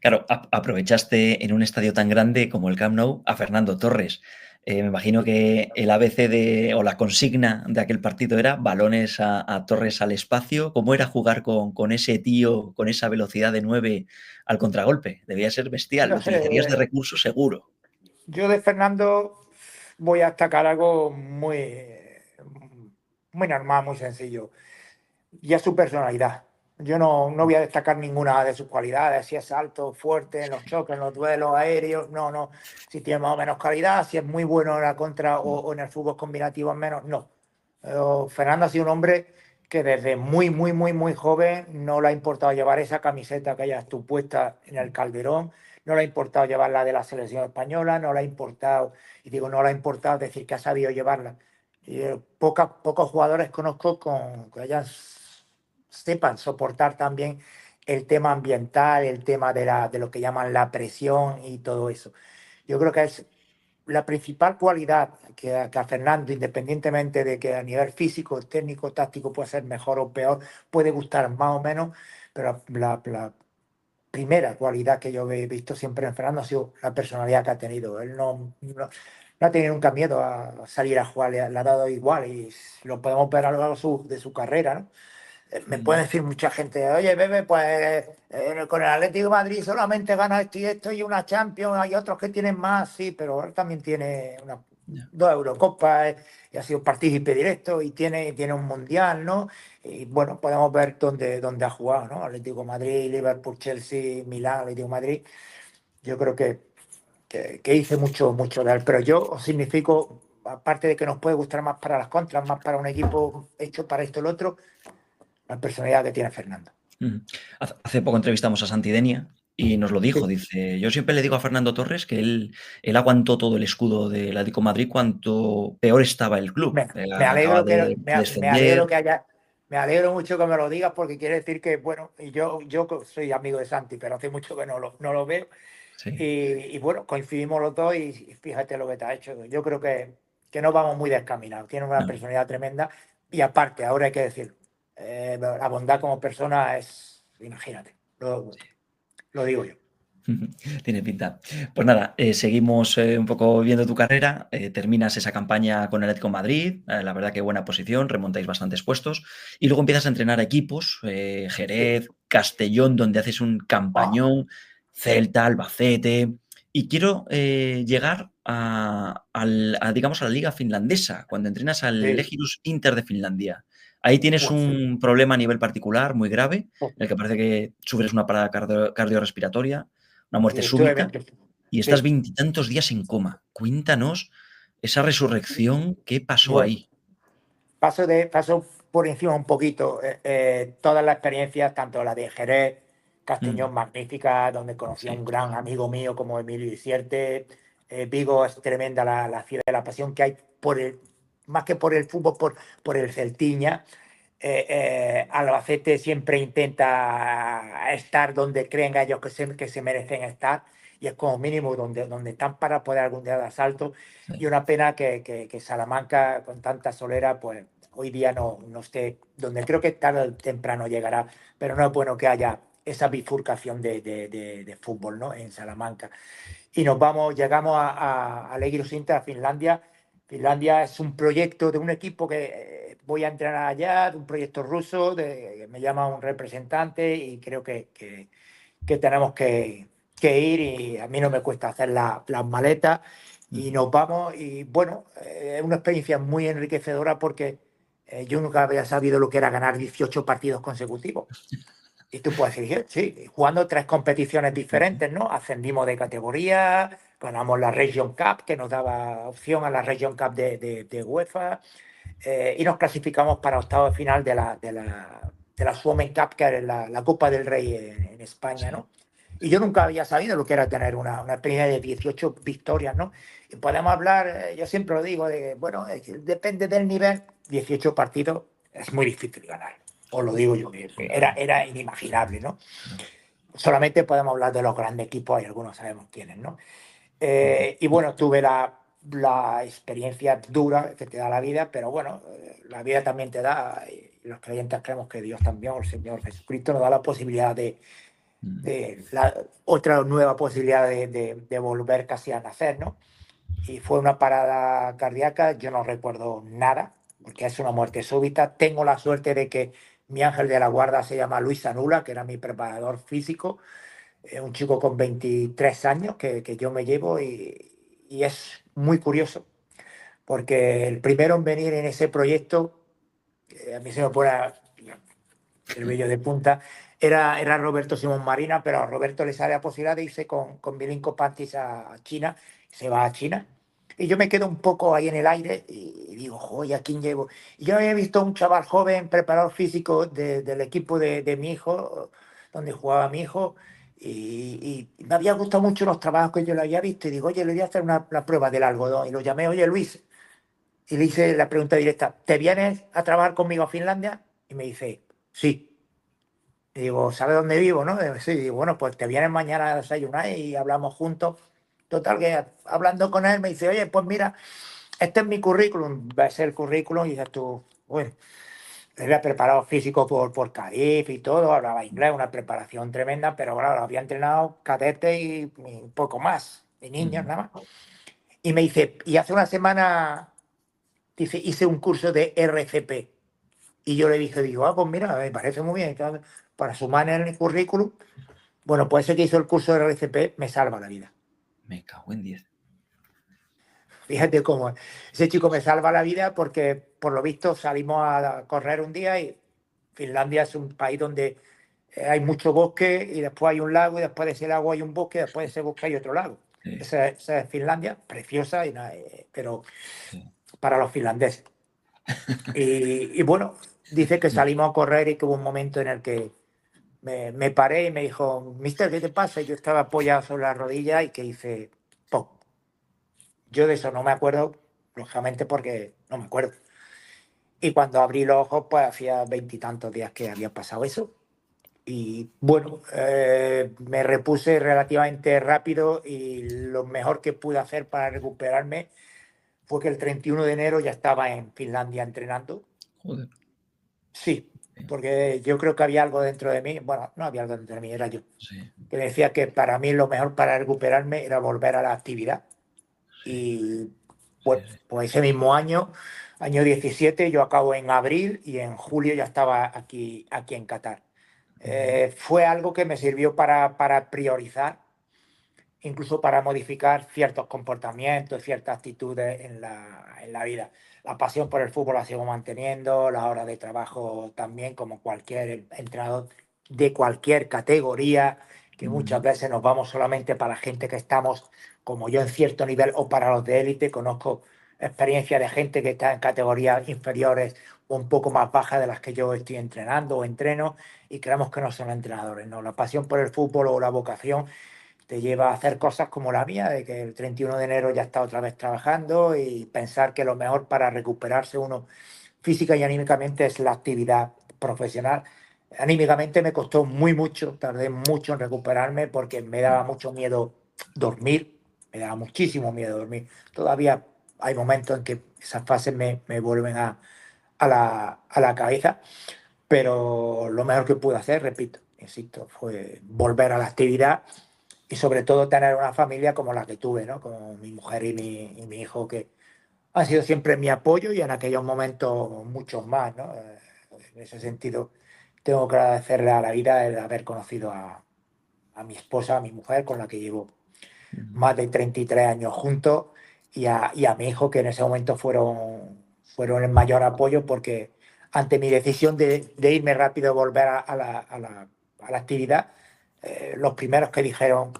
Claro, aprovechaste en un estadio tan grande como el Camp Nou a Fernando Torres. Me imagino que el ABC o la consigna de aquel partido era balones a Torres al espacio. ¿Cómo era jugar con ese tío, con esa velocidad de 9 al contragolpe? Debía ser bestial. Lo utilizarías de recurso seguro. Yo de Fernando voy a destacar algo muy normal, muy sencillo. Y es su personalidad. Yo no voy a destacar ninguna de sus cualidades, si es alto, fuerte, en los choques, en los duelos aéreos, no. Si tiene más o menos calidad, si es muy bueno en la contra o en el fútbol combinativo al menos, no. Fernando ha sido un hombre que desde muy joven no le ha importado llevar esa camiseta que hayas tú puesta en el Calderón, no le ha importado llevar la de la selección española, no le ha importado, y digo no le ha importado decir que ha sabido llevarla. Y pocos jugadores conozco que sepan soportar también el tema ambiental, el tema de lo que llaman la presión y todo eso. Yo creo que es la principal cualidad que a Fernando, independientemente de que a nivel físico, técnico, táctico puede ser mejor o peor, puede gustar más o menos, pero la primera cualidad que yo he visto siempre en Fernando ha sido la personalidad que ha tenido. Él no ha tenido nunca miedo a salir a jugar, le ha dado igual y lo podemos ver a lo largo de su carrera, ¿no? Me puede decir mucha gente, oye, Bebe, pues con el Atlético de Madrid solamente gana esto y una Champions, hay otros que tienen más, sí, pero él también tiene dos Eurocopas y ha sido partícipe directo y tiene un Mundial, ¿no? Y bueno, podemos ver dónde ha jugado, ¿no? Atlético de Madrid, Liverpool, Chelsea, Milán, Atlético de Madrid. Yo creo que hice mucho de él, pero yo os significo, aparte de que nos puede gustar más para las contras, más para un equipo hecho para esto y lo otro, la personalidad que tiene Fernando. Hace poco entrevistamos a Santidenia y nos lo dijo, dice, yo siempre le digo a Fernando Torres que él aguantó todo el escudo del Atlético de Madrid cuanto peor estaba el club. Me alegro mucho que me lo digas porque quiere decir que, bueno, y yo soy amigo de Santi, pero hace mucho que no lo veo. Sí. Y bueno, coincidimos los dos y fíjate lo que te ha hecho. Yo creo que no vamos muy descaminados. Tiene una personalidad tremenda y aparte, ahora hay que decirlo, la bondad como persona es, imagínate, lo digo yo. Tiene pinta. Pues nada, seguimos un poco viendo tu carrera, terminas esa campaña con el Atlético de Madrid, la verdad que buena posición, remontáis bastantes puestos y luego empiezas a entrenar a equipos, Jerez, Castellón, donde haces un campañón, Celta, Albacete, y quiero llegar digamos, a la liga finlandesa, cuando entrenas al Legius Inter de Finlandia. Ahí tienes un problema a nivel particular muy grave, en el que parece que sufres una parada cardiorrespiratoria, una muerte súbita, y estás 20 y tantos días en coma. Cuéntanos esa resurrección, ¿qué pasó ahí? Paso por encima un poquito todas las experiencias, tanto la de Jerez, Castellón, magnífica, donde conocí a un gran amigo mío como Emilio Isierte. Vigo es tremenda la fiera de la pasión que hay más que por el fútbol, por el Celtiña. Albacete siempre intenta estar donde creen ellos que se merecen estar y es como mínimo donde están para poder algún día dar salto. Y una pena que Salamanca con tanta solera pues hoy día no esté donde creo que tarde o temprano llegará, pero no es bueno que haya esa bifurcación de fútbol, ¿no? En Salamanca. Y llegamos a Legius Inter, a Finlandia. Finlandia es un proyecto de un equipo que voy a entrenar allá, de un proyecto ruso, me llama un representante y creo que tenemos que ir y a mí no me cuesta hacer las maletas y nos vamos y bueno, es una experiencia muy enriquecedora porque yo nunca había sabido lo que era ganar 18 partidos consecutivos. Y tú puedes decir, sí, jugando 3 competiciones diferentes, ¿no? Ascendimos de categoría, ganamos la Region Cup, que nos daba opción a la Region Cup de UEFA, y nos clasificamos para octavos de final de la Suomen Cup, que es la Copa del Rey en España, ¿no? Y yo nunca había sabido lo que era tener una experiencia de 18 victorias, ¿no? Y podemos hablar, yo siempre lo digo, de, bueno, depende del nivel, 18 partidos es muy difícil ganar. Os lo digo yo, era inimaginable, ¿no? Solamente podemos hablar de los grandes equipos, y algunos sabemos quiénes, ¿no? Y bueno, tuve la experiencia dura que te da la vida, pero bueno, la vida también te da, y los creyentes creemos que Dios también, el Señor Jesucristo, nos da la posibilidad de otra nueva posibilidad de volver casi a nacer, ¿no? Y fue una parada cardíaca, yo no recuerdo nada, porque es una muerte súbita. Tengo la suerte de que mi ángel de la guarda se llama Luis Anula, que era mi preparador físico, un chico con 23 años que yo me llevo, y es muy curioso, porque el primero en venir en ese proyecto, a mí se me pone el vello de punta, era Roberto Simón Marina, pero a Roberto le sale la posibilidad de irse con Milinko Pantic a China, se va a China. Y yo me quedo un poco ahí en el aire y digo, joder, ¿a quién llevo? Y yo había visto a un chaval joven, preparador físico del equipo de mi hijo, donde jugaba mi hijo, y me había gustado mucho los trabajos que yo le había visto. Y digo, oye, le voy a hacer una prueba del algodón. Y lo llamé, oye, Luis, y le hice la pregunta directa, ¿te vienes a trabajar conmigo a Finlandia? Y me dice, sí. Y digo, ¿sabes dónde vivo, no? Sí, digo, bueno, pues te vienes mañana a desayunar y hablamos juntos. Total, que hablando con él me dice, oye, pues mira, este es mi currículum, va a ser el currículum, y dices tú, bueno, él era preparado físico por Cádiz y todo, hablaba inglés, una preparación tremenda, pero claro, había entrenado cadete y un poco más, de niños nada más. Y me dice, y hace una semana, dice, hice un curso de RCP. Y yo le dije, digo, pues mira, me parece muy bien, para sumar en el currículum. Bueno, pues ese que hizo el curso de RCP me salva la vida. Me cago en 10. Fíjate cómo ese chico me salva la vida, porque por lo visto salimos a correr un día, y Finlandia es un país donde hay mucho bosque, y después hay un lago, y después de ese lago hay un bosque, y después de ese bosque hay otro lago. Sí. Esa es Finlandia, preciosa, pero para los finlandeses. Y bueno, dice que salimos a correr y que hubo un momento en el que me paré y me dijo, mister, ¿qué te pasa? Y yo estaba apoyado sobre la rodilla, y que hice ¡pum! Yo de eso no me acuerdo, lógicamente, porque no me acuerdo. Y cuando abrí los ojos, pues hacía 20 y tantos días que había pasado eso. Y bueno, me repuse relativamente rápido, y lo mejor que pude hacer para recuperarme fue que el 31 de enero ya estaba en Finlandia entrenando. Joder. Sí, porque yo creo que había algo dentro de mí, bueno, no había algo dentro de mí, era yo, Sí. que decía que para mí lo mejor para recuperarme era volver a la actividad. Y bueno, pues ese mismo año 17, yo acabo en abril, y en julio ya estaba aquí en Qatar. Fue algo que me sirvió para priorizar, incluso para modificar ciertos comportamientos, ciertas actitudes en la vida. La pasión por el fútbol la sigo manteniendo, la hora de trabajo también, como cualquier entrenador de cualquier categoría, que muchas veces nos vamos solamente para la gente que estamos, como yo, en cierto nivel, o para los de élite. Conozco experiencias de gente que está en categorías inferiores o un poco más bajas de las que yo estoy entrenando o entreno, y creemos que no son entrenadores, ¿no? La pasión por el fútbol o la vocación te lleva a hacer cosas como la mía, de que el 31 de enero ya está otra vez trabajando, y pensar que lo mejor para recuperarse uno física y anímicamente es la actividad profesional. Anímicamente me costó mucho, tardé mucho en recuperarme, porque me daba mucho miedo dormir, me daba muchísimo miedo dormir. Todavía hay momentos en que esas fases me vuelven a la cabeza, pero lo mejor que pude hacer, repito, insisto, fue volver a la actividad, y sobre todo tener una familia como la que tuve, ¿no? Como mi mujer y mi hijo, que han sido siempre mi apoyo, y en aquellos momentos muchos más, ¿no? En ese sentido, tengo que agradecerle a la vida el haber conocido a mi esposa, a mi mujer, con la que llevo más de 33 años juntos, y a mi hijo, que en ese momento fueron el mayor apoyo, porque ante mi decisión de irme rápido, volver a la actividad, los primeros que dijeron,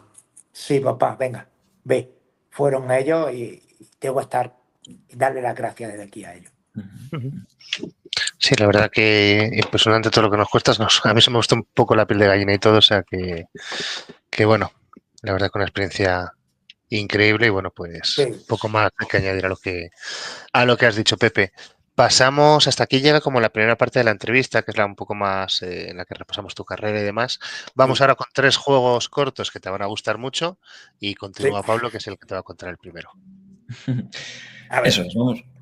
sí, papá, venga, ve, fueron ellos, y tengo que estar y darle las gracias desde aquí a ellos. Sí, la verdad que impresionante todo lo que nos cuestas. A mí se me gustó un poco la piel de gallina y todo, o sea que que bueno, la verdad que una experiencia increíble y bueno, pues Sí. poco más que añadir a lo que has dicho, Pepe. Pasamos, hasta aquí llega como la primera parte de la entrevista, que es la un poco más en la que repasamos tu carrera y demás. Vamos Sí. ahora con 3 juegos cortos que te van a gustar mucho y Sí. continúa Pablo, que es el que te va a contar el primero. A ver. Eso es,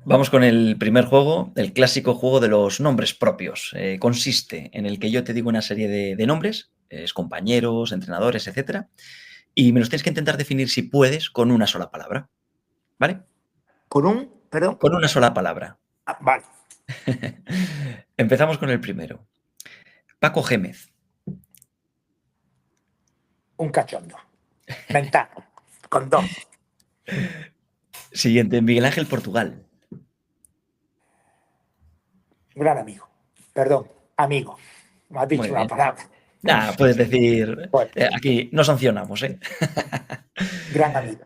vamos con el primer juego, el clásico juego de los nombres propios. Consiste en el que yo te digo una serie de nombres, compañeros, entrenadores, etcétera, y me los tienes que intentar definir si puedes con una sola palabra. ¿Vale? Perdón. Con una sola palabra. Vale. Empezamos con el primero. Paco Gémez. Un cachondo. Ventana. Con 2. Siguiente, Miguel Ángel Portugal. Gran amigo. Perdón, amigo. Me has dicho Muy una bien. palabra. Puedes decir, Bueno, aquí no sancionamos, ¿eh? gran amigo.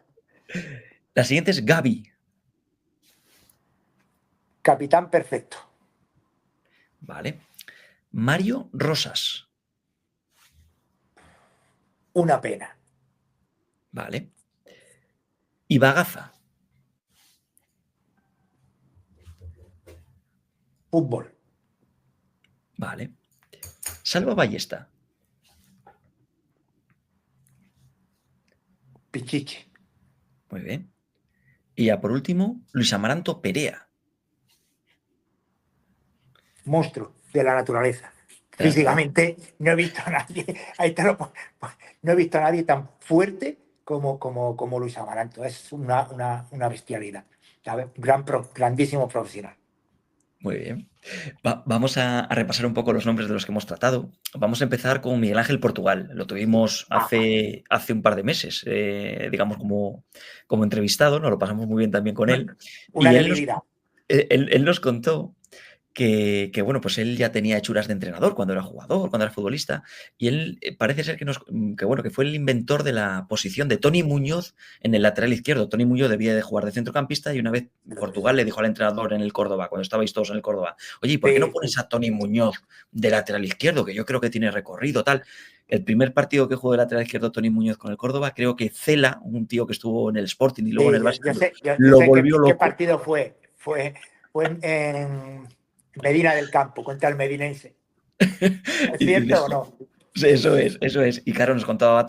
La siguiente es Gaby. Capitán perfecto. Vale. Mario Rosas. Una pena. Vale. Y Bagaza. Fútbol. Vale. Salva Ballesta. Pichichi. Muy bien. Y ya por último, Luis Amaranto Perea. Monstruo de la naturaleza. De la Físicamente no he visto a nadie. Ahí te lo pongo. No he visto a nadie tan fuerte como Luis Amaranto. Es una bestialidad. ¿Sabes? Grandísimo profesional. Muy bien. Vamos a repasar un poco los nombres de los que hemos tratado. Vamos a empezar con Miguel Ángel Portugal. Lo tuvimos hace un par de meses, digamos, como entrevistado. Nos lo pasamos muy bien también con él. Una Y debilidad. él nos contó que, bueno, pues él ya tenía hechuras de entrenador cuando era jugador, cuando era futbolista, y él parece ser que fue el inventor de la posición de Toni Muñoz en el lateral izquierdo. Toni Muñoz debía de jugar de centrocampista y una vez Portugal le dijo al entrenador en el Córdoba, cuando estabais todos en el Córdoba, oye, ¿y por qué no pones a Toni Muñoz de lateral izquierdo? Que yo creo que tiene recorrido, tal. El primer partido que jugó de lateral izquierdo Toni Muñoz con el Córdoba, creo que Cela, un tío que estuvo en el Sporting y luego en el Barça, yo sé volvió loco. ¿Qué partido fue? Fue en Medina del Campo, contra el Medinense. ¿Es cierto o no? Eso es. Y claro, nos contaba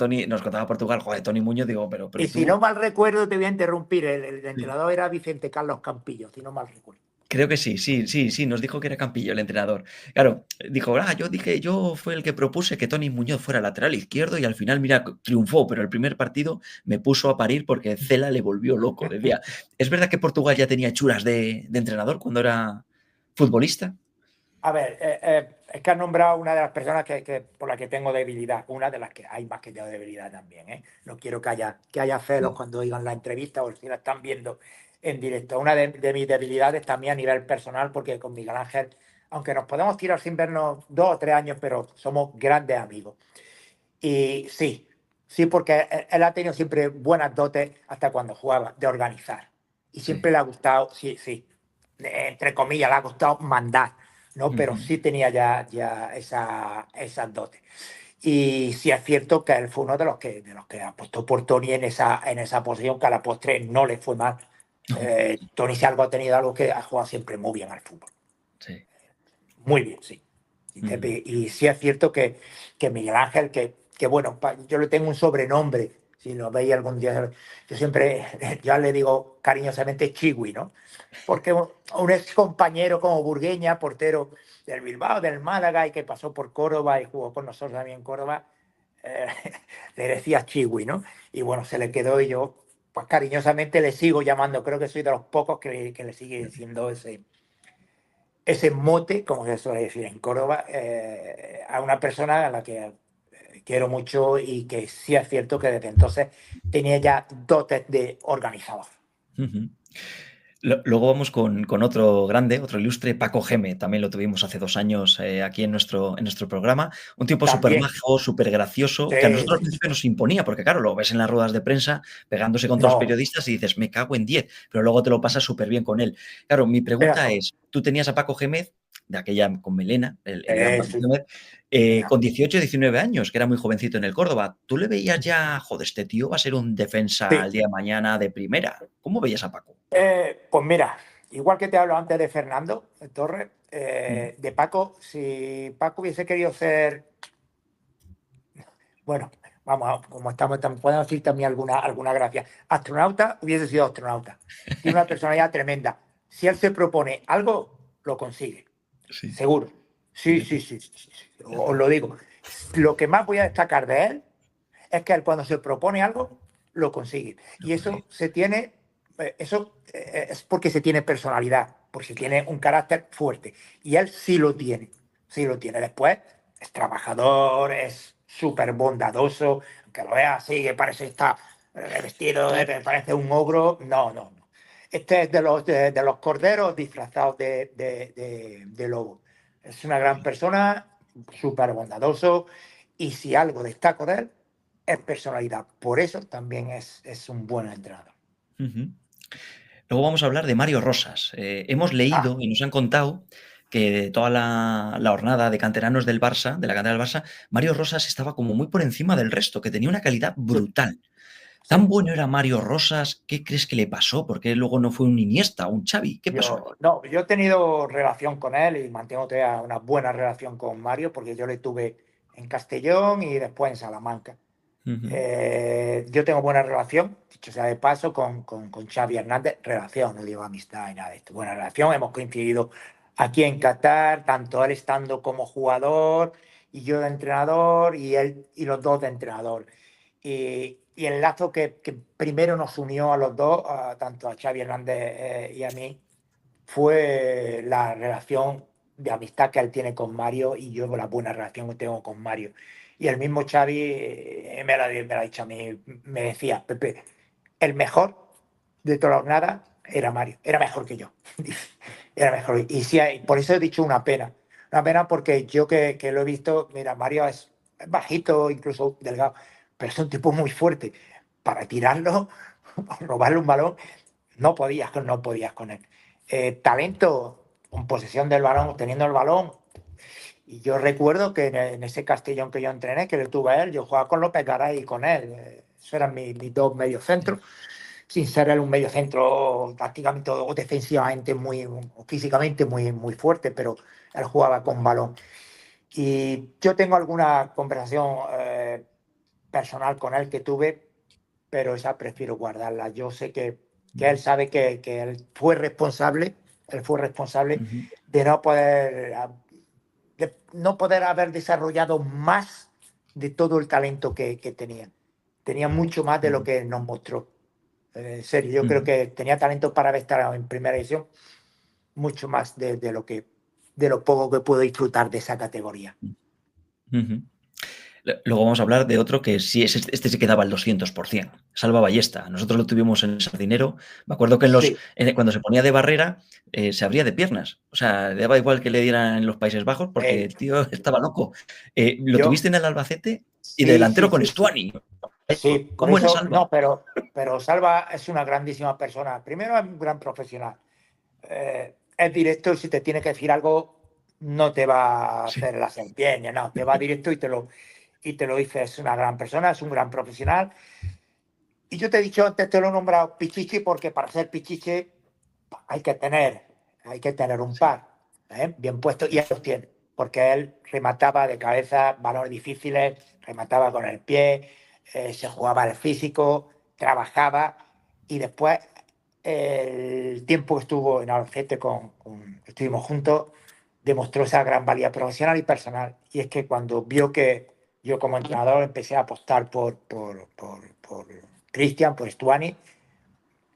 Portugal, joder, Toni Muñoz, digo, pero y si no mal recuerdo, te voy a interrumpir, el entrenador era Vicente Carlos Campillo, si no mal recuerdo. Creo que sí, nos dijo que era Campillo el entrenador. Claro, dijo, yo fue el que propuse que Toni Muñoz fuera lateral izquierdo y al final, mira, triunfó, pero el primer partido me puso a parir porque Cela le volvió loco. Decía, ¿es verdad que Portugal ya tenía hechuras de entrenador cuando era futbolista? A ver, es que has nombrado una de las personas por las que tengo debilidad, una de las que hay más que yo debilidad también, ¿eh? No quiero que haya celos cuando oigan la entrevista o si la están viendo en directo. Una de mis debilidades también a nivel personal, porque con Miguel Ángel, aunque nos podemos tirar sin vernos 2 o 3 años, pero somos grandes amigos. Y sí, porque él ha tenido siempre buenas dotes hasta cuando jugaba, de organizar. Y siempre le ha gustado, sí, entre comillas, le ha gustado mandar, ¿no? Pero sí tenía ya esas dotes. Y sí es cierto que él fue uno de los que apostó por Toni en esa posición, que a la postre no le fue mal. Toni si algo ha tenido algo que ha jugado siempre muy bien al fútbol. Sí. Muy bien, sí. Y sí es cierto que Miguel Ángel, que bueno, yo le tengo un sobrenombre, si lo veis algún día, yo siempre, ya le digo cariñosamente Chiwi, ¿no? Porque un ex compañero como Burgueña, portero del Bilbao, del Málaga, y que pasó por Córdoba y jugó con nosotros también en Córdoba, le decía Chiwi, ¿no? Y bueno, se le quedó y yo, pues cariñosamente le sigo llamando, creo que soy de los pocos que le sigue diciendo ese mote, como se suele decir en Córdoba, a una persona a la que quiero mucho y que sí es cierto que desde entonces tenía ya dotes de organizador. Luego vamos con otro grande, otro ilustre, Paco Geme. También lo tuvimos hace 2 años aquí en nuestro programa. Un tipo súper majo, súper gracioso, que a nosotros al principio nos imponía, porque claro, lo ves en las ruedas de prensa pegándose contra los periodistas y dices, me cago en 10, pero luego te lo pasas súper bien con él. Claro, mi pregunta es, tú tenías a Paco Gémez de aquella con melena, el gran Paco Sí. Gómez, con 18, 19 años, que era muy jovencito en el Córdoba. ¿Tú le veías ya, joder, este tío va a ser un defensa el Sí. día de mañana de primera? ¿Cómo veías a Paco? Pues mira, igual que te hablo antes de Fernando Torres, Mm. de Paco, si Paco hubiese querido ser, bueno, vamos, como estamos, podemos decir también alguna gracia. Astronauta, hubiese sido astronauta. Tiene una personalidad tremenda. Si él se propone algo, lo consigue. Sí, Seguro. Sí, fíjate, sí, sí, sí, sí, sí. Os fíjate. lo digo. Lo que más voy a destacar de él es que él cuando se propone algo, lo consigue. Lo Y consigue. eso es porque se tiene personalidad, porque se tiene un carácter fuerte. Y él sí lo tiene, sí lo tiene. Después es trabajador, es súper bondadoso, que lo veas así, que parece está vestido, que parece un ogro. No, no, no. Este es de los corderos disfrazados de lobo. Es una gran persona, súper bondadoso, y si algo destaco de él, es personalidad. Por eso también es un buen entrenador. Ujú. Luego vamos a hablar de Mario Rosas. Hemos Ah, leído y nos han contado que de toda la hornada de canteranos del Barça, de la cantera del Barça, Mario Rosas estaba como muy por encima del resto, que tenía una calidad sí, brutal. Tan sí. bueno era Mario Rosas, ¿qué crees que le pasó? ¿Por qué luego no fue un Iniesta o un Xavi? ¿Qué pasó Yo, ahí? no, yo he tenido relación con él y mantengo todavía una buena relación con Mario porque yo le tuve en Castellón y después en Salamanca. Ujú, Yo tengo buena relación, dicho sea de paso, con Xavi Hernández. Relación, no digo amistad ni nada de esto. Buena relación, hemos coincidido aquí en Qatar, tanto él estando como jugador y yo de entrenador y él y los dos de entrenador. Y el lazo que primero nos unió a los dos, tanto a Xavi Hernández y a mí, fue la relación de amistad que él tiene con Mario y yo la buena relación que tengo con Mario. Y el mismo Xavi me lo ha dicho a mí, me decía, Pepe, el mejor de toda la jornada era Mario, era mejor que yo. Era mejor. Y sí, por eso he dicho una pena porque yo que lo he visto, mira, Mario es bajito, incluso delgado, pero es un tipo muy fuerte. Para tirarlo, robarle un balón, no podías con él. Talento, con posesión del balón, teniendo el balón. Y yo recuerdo que en ese Castellón que yo entrené, que le tuve a él, yo jugaba con López Garay y con él. Esos eran mis dos mediocentros, sin ser él un mediocentro tácticamente o defensivamente o físicamente muy fuerte, pero él jugaba con balón. Y yo tengo alguna conversación personal con él que tuve, pero esa prefiero guardarla. Yo sé que él sabe que él fue responsable ujú, de no poder haber desarrollado más de todo el talento que tenía. Tenía mucho más de lo ujú, que nos mostró. En serio, yo creo ujú, que tenía talento para haber estado en primera división, mucho más de lo poco que puedo disfrutar de esa categoría. ujú. Luego vamos a hablar de otro que sí, este se quedaba al 200%, Salva Ballesta. Nosotros lo tuvimos en Sardinero. Me acuerdo que Sí, cuando se ponía de barrera se abría de piernas. O sea, le daba igual que le dieran en los Países Bajos porque eh, el tío estaba loco. Lo yo, tuviste en el Albacete y de sí, sí, delantero con sí, sí. Stuani. Sí, por ¿Cómo era eso, Salva? no, pero Salva es una grandísima persona. Primero es un gran profesional. Es directo y si te tiene que decir algo, no te va a Sí. hacer la serpiente, no, te va directo y te lo dice. Es una gran persona, es un gran profesional. Y yo te he dicho antes, te lo he nombrado Pichichi porque para ser Pichichi hay que tener un Sí, par, bien puesto, y sí. él los tiene, porque él remataba de cabeza balones difíciles, remataba con el pie, se jugaba al físico, trabajaba, y después el tiempo que estuvo en Albacete estuvimos juntos, demostró esa gran valía profesional y personal. Y es que cuando vio que yo como entrenador empecé a apostar por Cristian, por Stuani,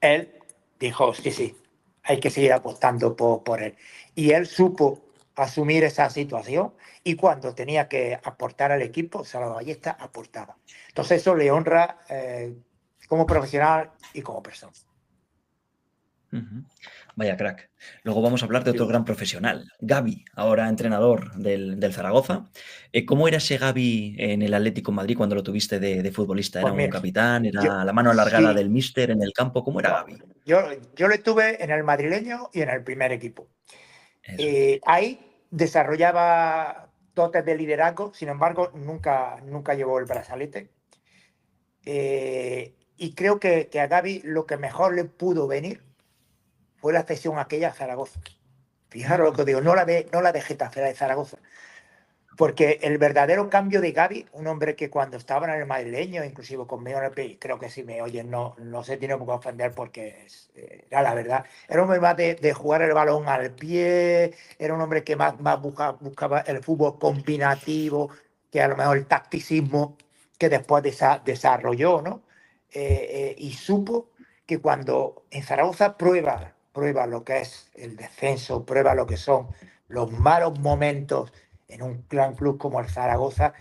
él dijo, sí, sí, hay que seguir apostando por él. Y él supo asumir esa situación y cuando tenía que aportar al equipo, Salvador Ballesta aportaba. Entonces eso le honra como profesional y como persona. Ujú. Vaya crack. Luego vamos a hablar de otro Sí. gran profesional, Gavi, ahora entrenador del Zaragoza. ¿Cómo era ese Gavi en el Atlético de Madrid cuando lo tuviste de futbolista? ¿Era Pues un mira, capitán? yo, ¿Era la mano alargada sí, del míster en el campo? ¿Cómo era no, Gavi? yo le tuve en el madrileño y en el primer equipo. Eso es. Ahí desarrollaba dotes de liderazgo, sin embargo, nunca llevó el brazalete. Y creo que a Gavi lo que mejor le pudo venir fue la cesión aquella a Zaragoza. Fijaros lo que digo, no la de Getafe, la de Zaragoza. Porque el verdadero cambio de Gavi, un hombre que cuando estaba en el madrileño, inclusive conmigo en el PI, creo que si me oyen no se tiene por qué ofender porque era la verdad. Era un hombre más de jugar el balón al pie, era un hombre que más buscaba el fútbol combinativo, que a lo mejor el tacticismo que después desarrolló, ¿no? Y supo que cuando en Zaragoza prueba lo que es el descenso, prueba lo que son los malos momentos en un gran club como el Zaragoza,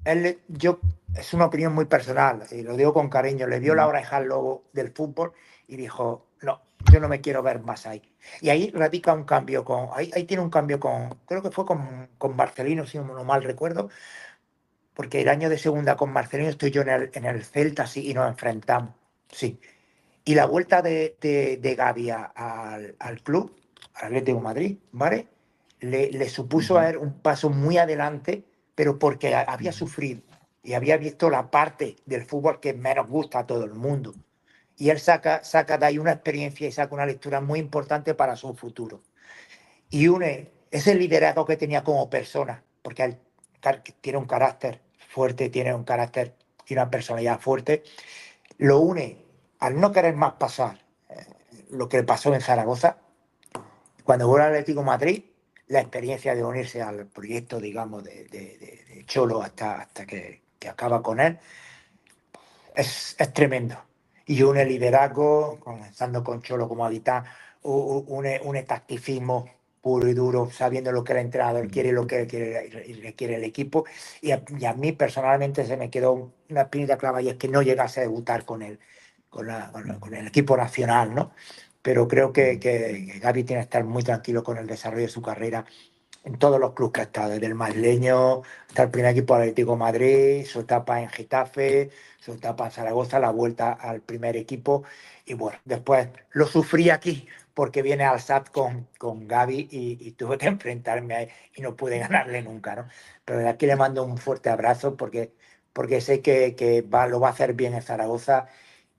es una opinión muy personal, y lo digo con cariño, le vio la oreja al lobo del fútbol y dijo, no, yo no me quiero ver más ahí. Y ahí radica un cambio, ahí tiene un cambio creo que fue con Marcelino, si no mal recuerdo, porque el año de segunda con Marcelino estoy yo en el Celta, sí, y nos enfrentamos, sí. Y la vuelta de Gavi al club, al Atlético de Madrid, ¿vale? Le supuso a él un paso muy adelante, pero porque había sufrido y había visto la parte del fútbol que menos gusta a todo el mundo. Y él saca de ahí una experiencia y saca una lectura muy importante para su futuro. Y une ese liderazgo que tenía como persona, porque él tiene un carácter fuerte, tiene una personalidad fuerte, lo une al no querer más pasar lo que pasó en Zaragoza. Cuando vuelve al Atlético de Madrid, la experiencia de unirse al proyecto, digamos, de Cholo hasta que acaba con él, es tremendo. Y une liderazgo, comenzando con Cholo como habitante, une tacticismo puro y duro, sabiendo lo que el entrenador quiere y lo que quiere el equipo. Y a mí personalmente se me quedó una espinita clava, y es que no llegase a debutar con el equipo nacional, ¿no? Pero creo que Gavi tiene que estar muy tranquilo con el desarrollo de su carrera en todos los clubes que ha estado, desde el madrileño hasta el primer equipo del Atlético de Madrid, su etapa en Getafe, su etapa en Zaragoza, la vuelta al primer equipo. Y bueno, después lo sufrí aquí porque viene al SAT con Gavi y tuve que enfrentarme a él y no pude ganarle nunca, ¿no? Pero de aquí le mando un fuerte abrazo porque sé que lo va a hacer bien en Zaragoza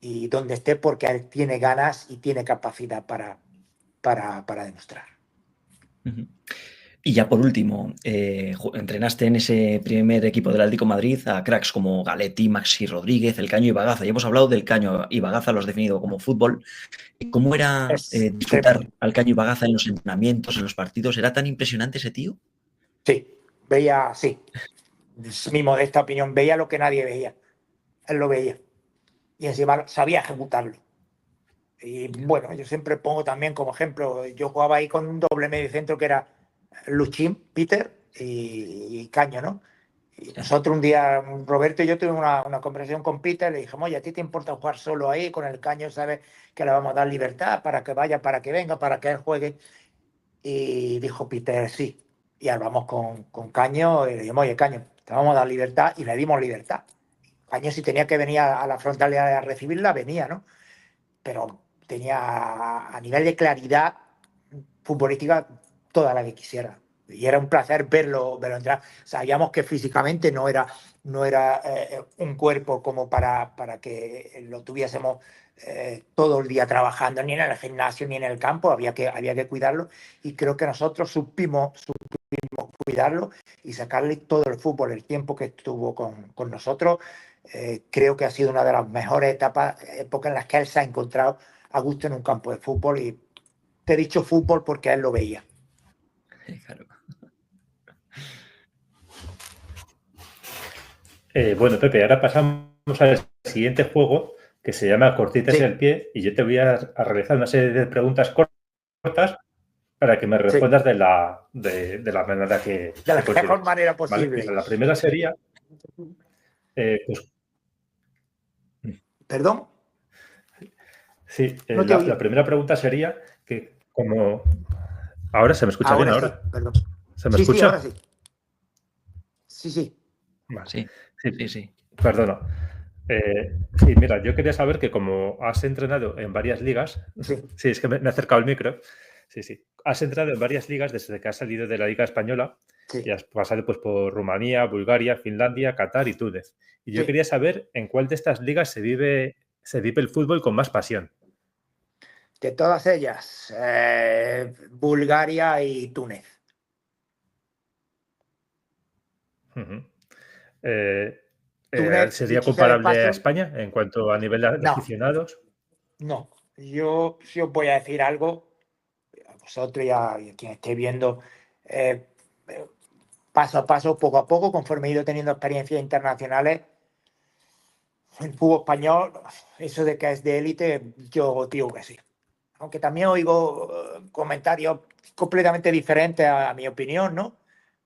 y donde esté, porque él tiene ganas y tiene capacidad para demostrar. Y ya por último, entrenaste en ese primer equipo del Atlético de Madrid a cracks como Galetti, Maxi Rodríguez, El Caño y Bagaza. Ya hemos hablado del Caño y Bagaza, lo has definido como fútbol. ¿Cómo era disfrutar al Caño y Bagaza en los entrenamientos, en los partidos? ¿Era tan impresionante ese tío? Sí, sí. Es mi modesta opinión, veía lo que nadie veía. Él lo veía. Y encima sabía ejecutarlo. Y bueno, yo siempre pongo también como ejemplo, yo jugaba ahí con un doble mediocentro que era Luchín, Peter y Caño, ¿no? Y nosotros un día, Roberto y yo tuvimos una conversación con Peter, le dijimos, oye, ¿a ti te importa jugar solo ahí con el Caño? ¿Sabes que le vamos a dar libertad para que vaya, para que venga, para que él juegue? Y dijo Peter, sí. Y hablamos con Caño y le dijimos, oye, Caño, te vamos a dar libertad, y le dimos libertad. Caño, si tenía que venir a la frontal a recibirla, venía, ¿no? Pero tenía a nivel de claridad futbolística toda la que quisiera. Y era un placer verlo entrar. Sabíamos que físicamente no era un cuerpo como para que lo tuviésemos todo el día trabajando, ni en el gimnasio ni en el campo. Había que cuidarlo, y creo que nosotros supimos cuidarlo y sacarle todo el fútbol, el tiempo que estuvo con nosotros. Creo que ha sido una de las mejores épocas en las que él se ha encontrado a gusto en un campo de fútbol, y te he dicho fútbol porque él lo veía. Claro. Bueno, Pepe, ahora pasamos al siguiente juego, que se llama Cortitas en el Pie, y yo te voy a realizar una serie de preguntas cortas para que me respondas de la manera que... De la mejor manera posible. ¿Vale? La primera sería... pues, ¿Perdón? Sí, la primera pregunta sería que como... ¿Ahora se me escucha bien ahora? Perdón. ¿Se me escucha? Sí, ahora sí. Sí. Vale. Sí. Perdona. Sí, mira, yo quería saber que como has entrenado en varias ligas... Sí, es que me he acercado el micro. Sí, sí. Has entrado en varias ligas desde que has salido de la Liga Española Sí, y has pasado pues, por Rumanía, Bulgaria, Finlandia, Qatar y Túnez. Y yo sí. quería saber en cuál de estas ligas se vive el fútbol con más pasión. De todas ellas, Bulgaria y Túnez. Ujú. Eh, Túnez, ¿Sería dicho sea de comparable a paso, España en cuanto a nivel de no, aficionados? no. Yo, si os voy a decir algo, a vosotros y a quien esté viendo, eh, eh, paso a paso, poco a poco, conforme he ido teniendo experiencias internacionales, el fútbol español, eso de que es de élite, yo digo que sí. Aunque también oigo comentarios completamente diferentes a mi opinión, ¿no?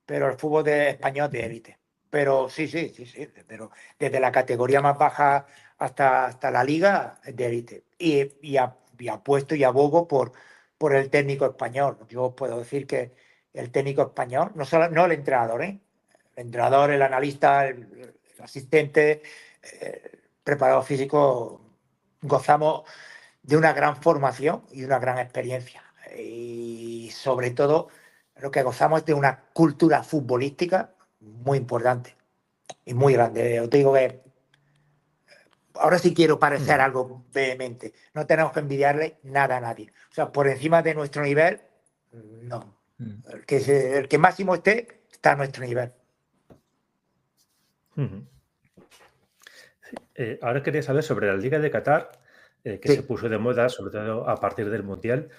Pero el fútbol español es de élite. Pero sí, sí, sí, sí. Pero desde la categoría más baja hasta la liga es de élite. Y apuesto y abogo por el técnico español. Yo puedo decir que el técnico español, no, solo, no el entrenador, ¿eh? El entrenador, el analista, el asistente, preparador físico, gozamos de una gran formación y de una gran experiencia. Y sobre todo, lo que gozamos es de una cultura futbolística muy importante y muy grande. Os digo que ahora sí quiero parecer Ujú. algo vehemente. No tenemos que envidiarle nada a nadie. O sea, por encima de nuestro nivel, no. Mm. El que máximo esté, está a nuestro nivel. Ujú. Ahora quería saber sobre la Liga de Qatar, que se Sí, puso de moda, sobre todo a partir del Mundial.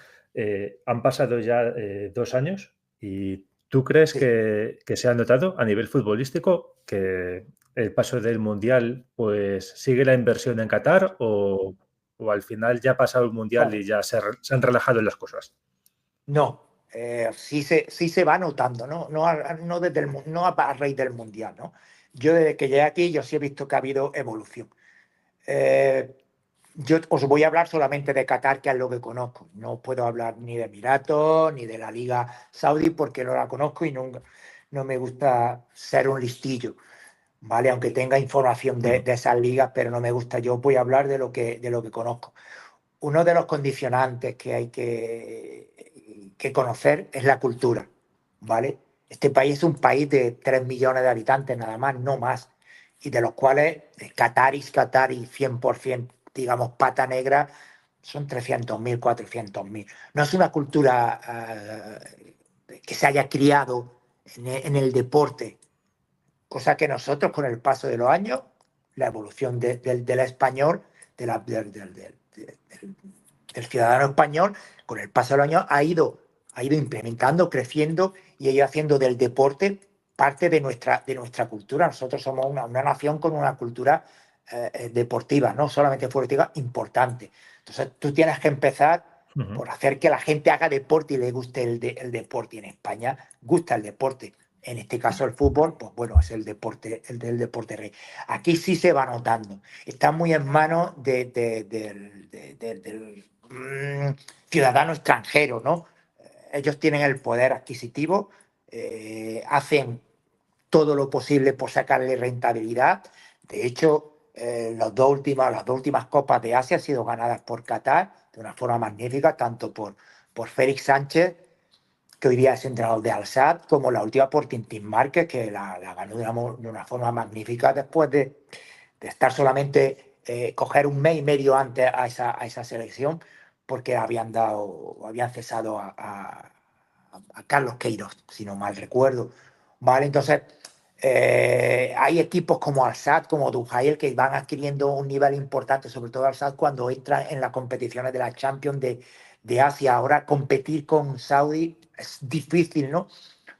Han pasado ya 2 años y ¿tú crees sí. que se ha notado a nivel futbolístico que el paso del Mundial pues sigue la inversión en Qatar o al final ya ha pasado el Mundial Bueno, y ya se han relajado las cosas? no, sí se va notando, ¿no? No, no a raíz del Mundial, ¿no? Yo desde que llegué aquí, yo sí he visto que ha habido evolución. Eh, yo os voy a hablar solamente de Qatar, que es lo que conozco. No puedo hablar ni de Emiratos, ni de la Liga Saudí, porque no la conozco y no me gusta ser un listillo, ¿vale? Aunque tenga información Ujú. de esas ligas, pero no me gusta. Yo voy a hablar de lo que conozco. Uno de los condicionantes que hay que conocer es la cultura, ¿vale? Este país es un país de 3 millones de habitantes, nada más, no más, y de los cuales Qataris, 100%, digamos, pata negra, son 300.000, 400.000. No es una cultura que se haya criado en el deporte, cosa que nosotros con el paso de los años, la evolución del español, de la, del ciudadano español, con el paso de los años, ha ido implementando, creciendo y ha ido haciendo del deporte parte de nuestra cultura. Nosotros somos una nación con una cultura deportiva, no solamente deportiva, importante. Entonces tú tienes que empezar Ujú. por hacer que la gente haga deporte y le guste el deporte. Y en España gusta el deporte. En este caso el fútbol, pues bueno, es el deporte, el del deporte rey. Aquí sí se va notando. Está muy en manos del ciudadano extranjero, ¿no? Ellos tienen el poder adquisitivo, hacen todo lo posible por sacarle rentabilidad. De hecho, las dos últimas Copas de Asia han sido ganadas por Qatar de una forma magnífica, tanto por Félix Sánchez, que hoy día es entrenador de Al-Sadd, como la última por Tintín Márquez, que la ganó de una forma magnífica después de estar solamente, coger un mes y medio antes a esa selección, porque habían cesado a Carlos Queiroz, si no mal recuerdo. ¿Vale? Entonces, hay equipos como Al-Sadd, como Duhail, que van adquiriendo un nivel importante, sobre todo Al-Sadd cuando entra en las competiciones de la Champions de Asia. Ahora competir con Saudi es difícil, ¿no?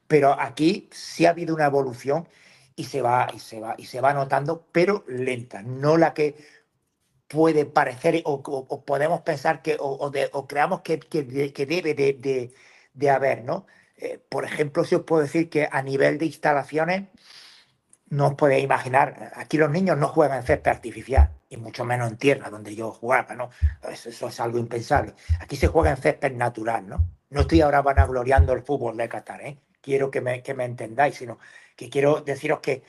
Pero aquí sí ha habido una evolución y se va notando, pero lenta, no la que puede parecer o podemos pensar que o creamos que debe de haber, ¿no? Por ejemplo, si os puedo decir que a nivel de instalaciones, no os podéis imaginar, aquí los niños no juegan en césped artificial, y mucho menos en tierra, donde yo jugaba, ¿no? Eso es algo impensable. Aquí se juega en césped natural, ¿no? No estoy ahora vanagloriando el fútbol de Qatar, ¿eh? Quiero que me entendáis, sino que quiero deciros que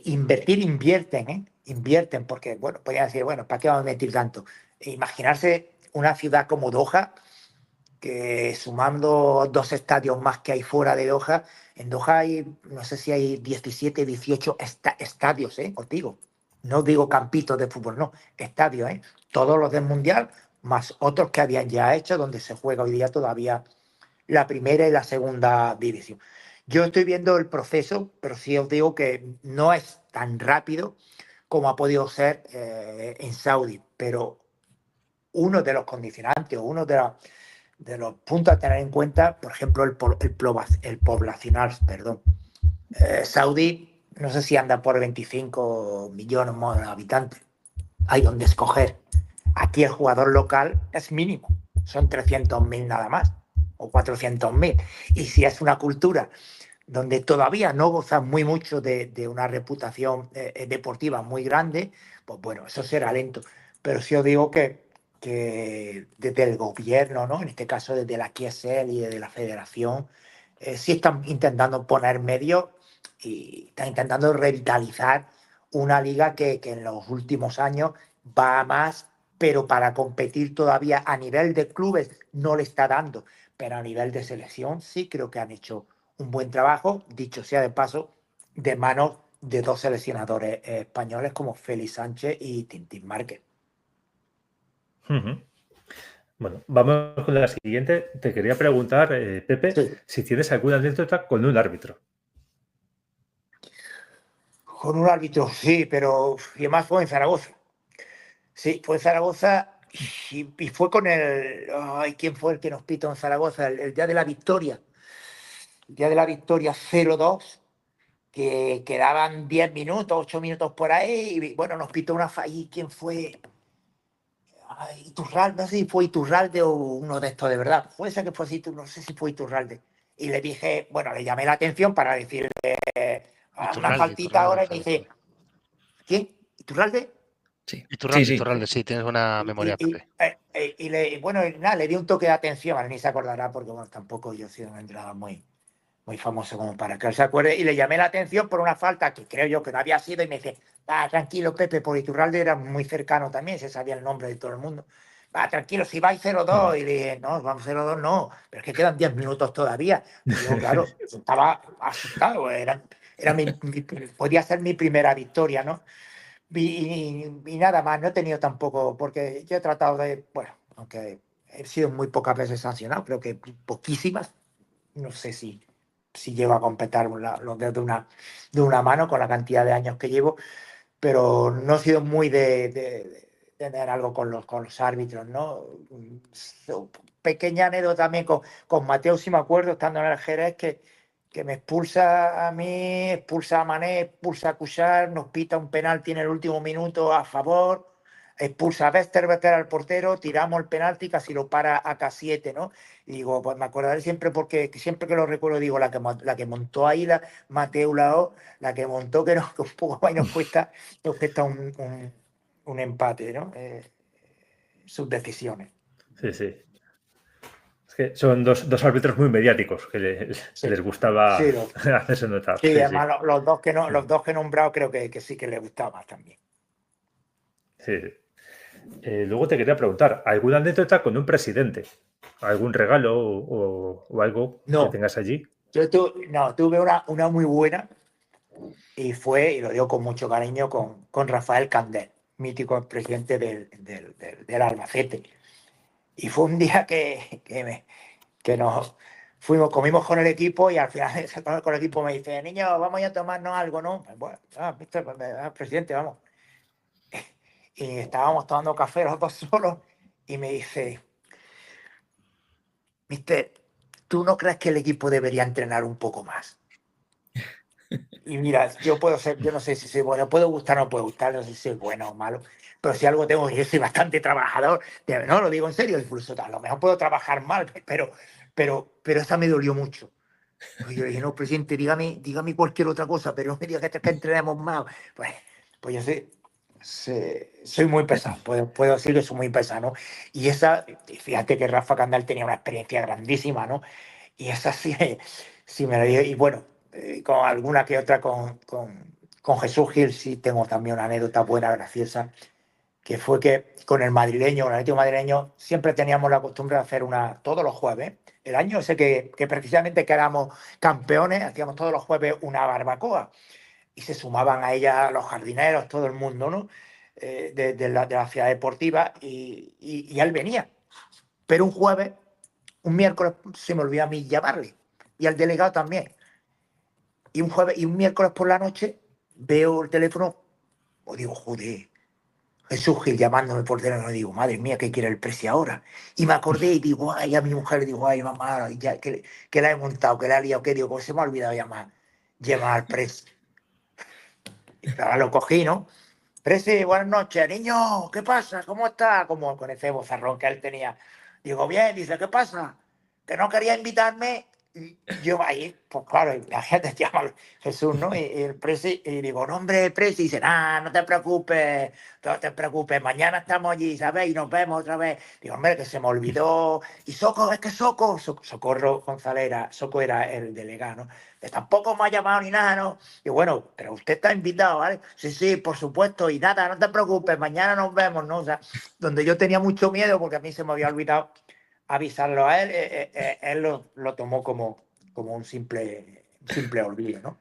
invierten, ¿eh? Invierten, porque, bueno, podrían decir, bueno, ¿para qué vamos a invertir tanto? Imaginarse una ciudad como Doha, que sumando 2 estadios más que hay fuera de Doha, en Doha hay, no sé si hay 17, 18 estadios, os digo. No digo campitos de fútbol, no, estadios, todos los del Mundial, más otros que habían ya hecho, donde se juega hoy día todavía la primera y la segunda división. Yo estoy viendo el proceso, pero sí os digo que no es tan rápido como ha podido ser en Saudi, pero uno de los condicionantes o uno de los puntos a tener en cuenta, por ejemplo, el poblacional, perdón. Saudi, no sé si anda por 25 millones más de habitantes. Hay donde escoger. Aquí el jugador local es mínimo, son 300.000 nada más, o 400.000. Y si es una cultura donde todavía no gozan muy mucho de una reputación deportiva muy grande, pues bueno, eso será lento. Pero sí os digo que desde el gobierno, ¿no? En este caso desde la QSL y desde la federación, sí están intentando poner medios y están intentando revitalizar una liga que en los últimos años va a más, pero para competir todavía a nivel de clubes no le está dando, pero a nivel de selección sí creo que han hecho un buen trabajo, dicho sea de paso, de manos de 2 seleccionadores españoles como Félix Sánchez y Tintín Márquez. Ujú. Bueno, vamos con la siguiente. Te quería preguntar, Pepe, Sí. si tienes alguna anécdota con un árbitro. Con un árbitro, sí, pero y además fue en Zaragoza. Sí, fue en Zaragoza y fue con el... Ay, ¿quién fue el que nos pitó en Zaragoza? El día de la victoria. El día de la victoria 0-2, que quedaban 10 minutos, 8 minutos por ahí, y bueno, nos pitó una falla. ¿Quién fue? Ay, Iturralde, no sé si fue Iturralde o uno de estos de verdad. Puede ser que fue así, no sé si fue Iturralde. Y le dije, bueno, le llamé la atención para decirle una faltita ahora y me dice, ¿quién? ¿Iturralde? Sí, Iturralde, sí. Iturralde, sí, tienes buena memoria, Pepe. Bueno, nada, le di un toque de atención, ahora ni se acordará porque bueno, tampoco yo he sido un entrenador muy famoso como para que él se acuerde, y le llamé la atención por una falta que creo yo que no había sido y me dice, tranquilo Pepe, porque Iturralde era muy cercano también, se sabía el nombre de todo el mundo. Tranquilo, si vais 0-2, y le dije, no, vamos 0-2, no, pero es que quedan 10 minutos todavía. Y yo, claro, estaba asustado, podía ser mi primera victoria, ¿no? Y nada más, no he tenido tampoco, porque yo he tratado de, bueno, aunque he sido muy pocas veces sancionado, creo que poquísimas, no sé si llego a completar los dedos de una mano con la cantidad de años que llevo, pero no he sido muy de tener algo con los árbitros, ¿no? Pequeña anécdota también con Mateo, si me acuerdo, estando en el Jerez, que me expulsa a mí, expulsa a Mané, expulsa a Cuixart, nos pita un penalti en el último minuto a favor, expulsa a Westerbeker al portero, tiramos el penalti, casi lo para a K7, ¿no? Y digo, pues me acordaré siempre porque siempre que lo recuerdo digo, la que montó ahí Mateo Lao, la que montó que un poco más nos cuesta un empate, ¿no? Sus decisiones. Sí, sí. Es que son dos árbitros muy mediáticos que Sí. les gustaba Sí, hacerse notar. sí, Sí, además sí. los dos que he nombrado creo que sí que les gustaba también. Sí, sí. Luego te quería preguntar, ¿alguna anécdota con un presidente? ¿Algún regalo o algo que No, tengas allí? yo tuve una muy buena y lo digo con mucho cariño, con Rafael Candel, mítico presidente del Albacete. Y fue un día que nos comimos con el equipo y al final con el equipo me dice, niño, vamos a tomarnos algo, ¿no? Bueno, presidente, vamos. Y estábamos tomando café los dos solos y me dice, mister, ¿tú no crees que el equipo debería entrenar un poco más? Y mira, yo no sé si soy bueno, puedo gustar o no puedo gustar, no sé si soy bueno o malo, pero si algo tengo, yo soy bastante trabajador, no, lo digo en serio, incluso a lo mejor puedo trabajar mal, pero esa me dolió mucho. Y yo le dije, no, presidente, dígame cualquier otra cosa, pero no me diga que entrenemos más. Pues yo soy muy pesado, puedo decir que soy muy pesado, ¿no? Y fíjate que Rafa Candal tenía una experiencia grandísima, ¿no? Y esa sí me la dio. Y bueno, con alguna que otra con Jesús Gil sí tengo también una anécdota buena, graciosa, que fue que con el madrileño, con el Atlético madrileño, siempre teníamos la costumbre de hacer todos los jueves, el año ese que precisamente que éramos campeones, hacíamos todos los jueves una barbacoa y se sumaban a ella los jardineros, todo el mundo, ¿no? De la ciudad deportiva y él venía. Pero un jueves, un miércoles, se me olvidó a mí llamarle y al delegado también. Y un jueves y un miércoles por la noche veo el teléfono, o digo, joder, Jesús Gil llamándome por teléfono, y digo, madre mía, ¿qué quiere el Presi ahora? Y me acordé y digo, ay, a mi mujer, digo, ay, mamá, ya, que la he montado, que la he liado, que digo, pues se me ha olvidado llamar al Presi. Y ahora lo cogí, ¿no? Presi, buenas noches, niño, ¿qué pasa? ¿Cómo está? Como con ese bozarrón que él tenía. Digo, bien, dice, ¿qué pasa? ¿Que no quería invitarme? Y yo ahí, pues claro, y la gente llama Jesús, ¿no? Y el Presi, y digo, no, hombre, Presi, y dice, no te preocupes, mañana estamos allí, ¿sabes? Y nos vemos otra vez. Digo, hombre, que se me olvidó. Y es que Socorro González Soco era el delegado, ¿no? Que tampoco me ha llamado ni nada, ¿no? Y bueno, pero usted está invitado, ¿vale? Sí, sí, por supuesto, y nada, no te preocupes, mañana nos vemos, ¿no? O sea, donde yo tenía mucho miedo porque a mí se me había olvidado avisarlo a él, él lo tomó como un simple olvido, ¿no?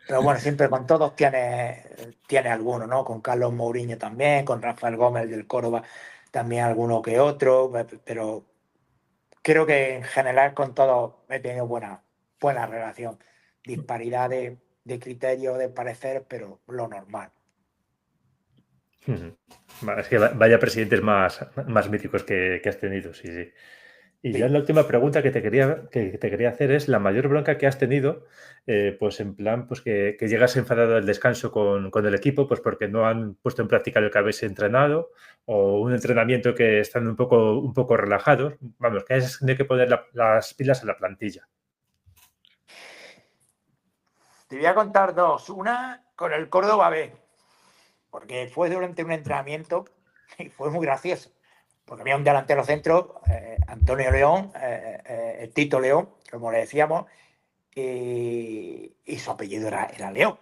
Pero bueno, siempre con todos tiene alguno, ¿no? Con Carlos Mourinho también, con Rafael Gómez del Córdoba también alguno que otro, pero creo que en general con todos he tenido buena relación. Disparidad de criterio, de parecer, pero lo normal. Es que vaya presidentes más míticos que has tenido, sí, sí. Y Sí. ya la última pregunta que te quería hacer es la mayor bronca que has tenido, pues en plan, pues que llegas enfadado del descanso con el equipo, pues porque no han puesto en práctica lo que habéis entrenado, o un entrenamiento que están un poco relajados. Vamos, que has tenido que poner las pilas a la plantilla. Te voy a contar dos. Una con el Córdoba B, porque fue durante un entrenamiento y fue muy gracioso. Porque había un delantero centro, Antonio León, Tito León, como le decíamos, y su apellido era León.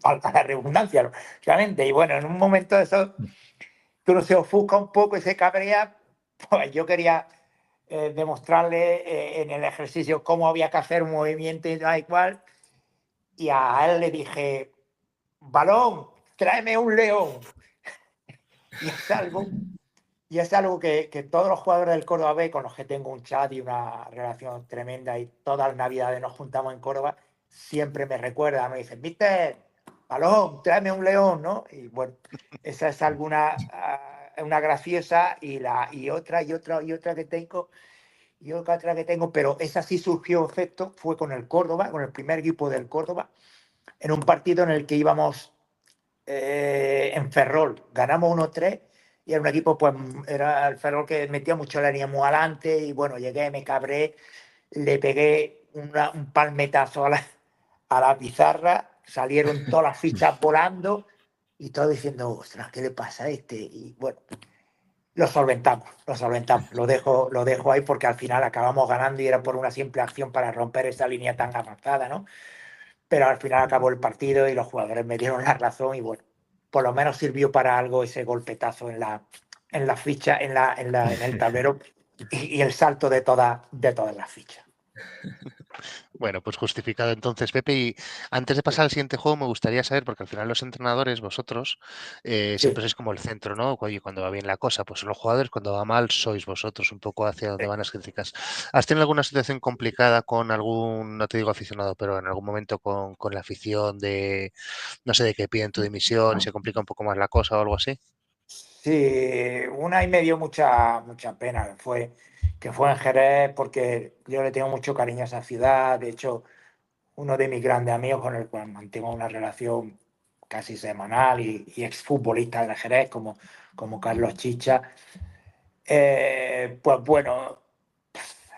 Falta la redundancia, realmente. Y bueno, en un momento de eso, que uno se ofusca un poco y se cabrea, pues yo quería demostrarle en el ejercicio cómo había que hacer un movimiento y tal y cual. Y a él le dije, balón, tráeme un león. Y es algo que todos los jugadores del Córdoba B, con los que tengo un chat y una relación tremenda, y todas las navidades nos juntamos en Córdoba, siempre me recuerdan, me dicen, ¿viste? Balón, tráeme un león, ¿no? Y bueno, esa es una graciosa y otra que tengo, pero esa sí surgió efecto, fue con el Córdoba, con el primer equipo del Córdoba, en un partido en el que íbamos en Ferrol, ganamos 1-3 y era un equipo, pues era el Ferrol que metía mucho la línea muy adelante y bueno, llegué, me cabré, le pegué un palmetazo a la pizarra, salieron todas las fichas volando y todo diciendo, ostras, ¿qué le pasa a este? Y bueno, lo solventamos, lo dejo ahí porque al final acabamos ganando y era por una simple acción para romper esa línea tan avanzada, ¿no? Pero al final acabó el partido y los jugadores me dieron la razón y bueno, por lo menos sirvió para algo ese golpetazo en la ficha, en el tablero y el salto de todas las fichas. Bueno, pues justificado entonces, Pepe. Y antes de pasar al siguiente juego, me gustaría saber, porque al final los entrenadores, vosotros, siempre sois como el centro, ¿no? Oye, cuando va bien la cosa, pues son los jugadores, cuando va mal, sois vosotros, un poco hacia donde van las críticas. ¿Has tenido alguna situación complicada con algún, no te digo aficionado, pero en algún momento con la afición de, no sé, de que piden tu dimisión y se complica un poco más la cosa o algo así? Sí, una y me dio mucha pena, que fue en Jerez porque yo le tengo mucho cariño a esa ciudad. De hecho, uno de mis grandes amigos con el cual mantengo una relación casi semanal y exfutbolista de Jerez como Carlos Chicha, pues bueno,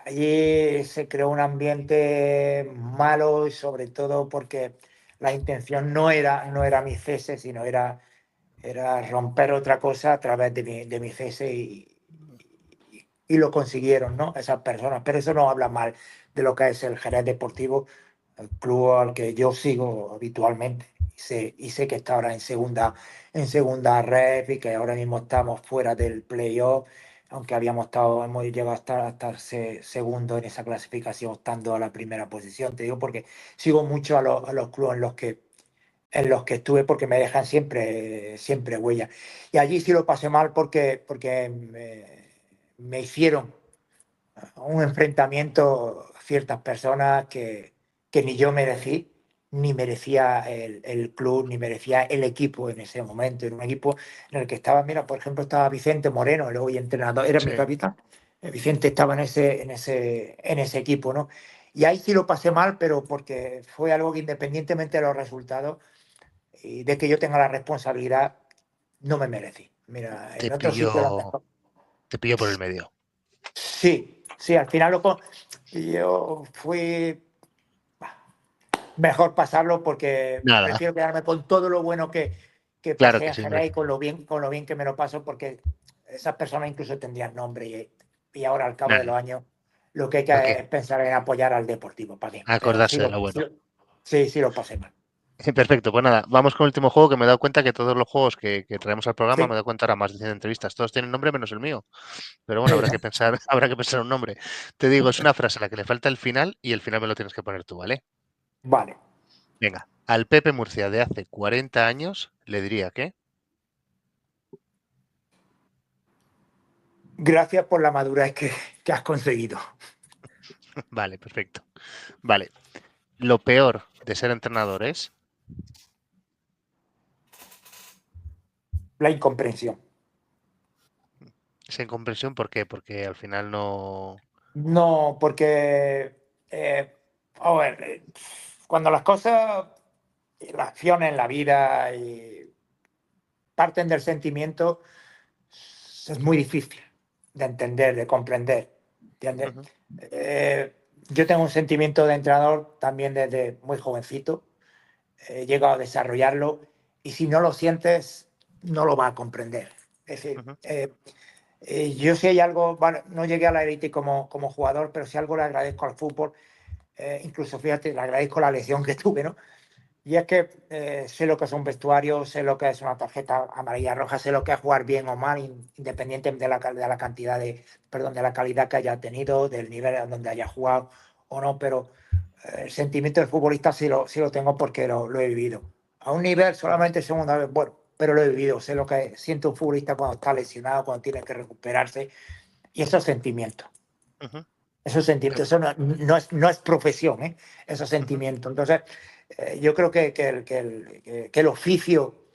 allí se creó un ambiente malo y sobre todo porque la intención no era mi cese, sino era romper otra cosa a través de mi cese y lo consiguieron, ¿no? Esas personas. Pero eso no habla mal de lo que es el Jerez Deportivo, el club al que yo sigo habitualmente. y sé que está ahora en segunda red y que ahora mismo estamos fuera del playoff, aunque hemos llegado a estar hasta segundo en esa clasificación, estando a la primera posición. Te digo porque sigo mucho a los clubes en los que estuve porque me dejan siempre huella. Y allí sí lo pasé mal porque me hicieron un enfrentamiento ciertas personas que ni yo merecí, ni merecía el club, ni merecía el equipo en ese momento. Era un equipo en el que estaba, mira, por ejemplo, estaba Vicente Moreno, el hoy entrenador, era mi Sí. capitán. Vicente estaba en ese equipo, ¿no? Y ahí sí lo pasé mal, pero porque fue algo que independientemente de los resultados y de que yo tenga la responsabilidad, no me merecí. Mira, Te en otro sitio a lo pillo, mejor. te pillo por el medio. Sí, sí, al final yo fui mejor pasarlo porque Nada, prefiero quedarme con todo lo bueno que claro pasé que en sí, general hombre. y con lo bien que me lo paso, porque esas personas incluso tendrían nombre y ahora al cabo de Nada, los años lo que hay ¿para que qué? es pensar en apoyar al Deportivo, ¿para qué? Pero Acordarse de lo bueno. sí lo pasé mal. Perfecto, pues nada, vamos con el último juego que me he dado cuenta que todos los juegos que traemos al programa me he Sí, dado cuenta ahora más de 100 entrevistas. Todos tienen nombre menos el mío. Pero bueno, habrá que pensar, habrá que pensar un nombre. Te digo, es una frase a la que le falta el final y el final me lo tienes que poner tú, ¿vale? vale. Venga, al Pepe Murcia de hace 40 años le diría que, Gracias por la madurez que has conseguido. vale, perfecto. Vale, lo peor de ser entrenador es, La incomprensión. esa incomprensión, ¿por qué? Porque al final no... No, porque, a ver, cuando las cosas, las acciones en la vida parten del sentimiento, es muy difícil de entender, de comprender. ¿Entiendes? Ujú, Eh, yo tengo un sentimiento de entrenador también desde muy jovencito. He llegado a desarrollarlo y si no lo sientes, no lo vas a comprender. Es decir, ujú, yo si hay algo, bueno, no llegué a la élite como jugador, pero si algo le agradezco al fútbol, incluso fíjate, le agradezco la lesión que tuve, ¿no? Y es que sé lo que es un vestuario, sé lo que es una tarjeta amarilla roja, sé lo que es jugar bien o mal, independiente de la cantidad perdón, de la calidad que haya tenido, del nivel en donde haya jugado o no, pero el sentimiento del futbolista sí lo tengo porque lo he vivido. A un nivel ujú, solamente segunda vez, bueno, pero lo he vivido, sé lo que siente un futbolista cuando está lesionado, cuando tiene que recuperarse, y esos sentimientos. ujú. Esos sentimientos, eso no es profesión, ¿eh? Esos Ujú, sentimientos. Entonces, yo creo que el oficio,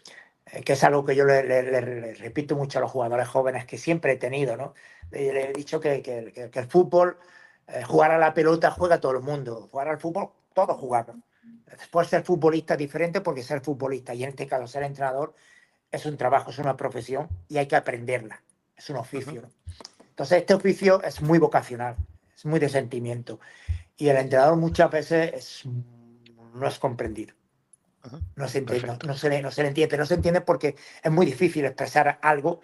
que es algo que yo le repito mucho a los jugadores jóvenes que siempre he tenido, ¿no? Le he dicho que el fútbol, jugar a la pelota juega todo el mundo, jugar al fútbol todos jugamos. Después ser futbolista es diferente porque ser futbolista y en este caso ser entrenador es un trabajo, es una profesión y hay que aprenderla, es un ujú. oficio, ¿no? Entonces este oficio es muy vocacional, es muy de sentimiento y el entrenador muchas veces no es comprendido. Ujú. No Perfecto. no se le entiende, pero no se entiende porque es muy difícil expresar algo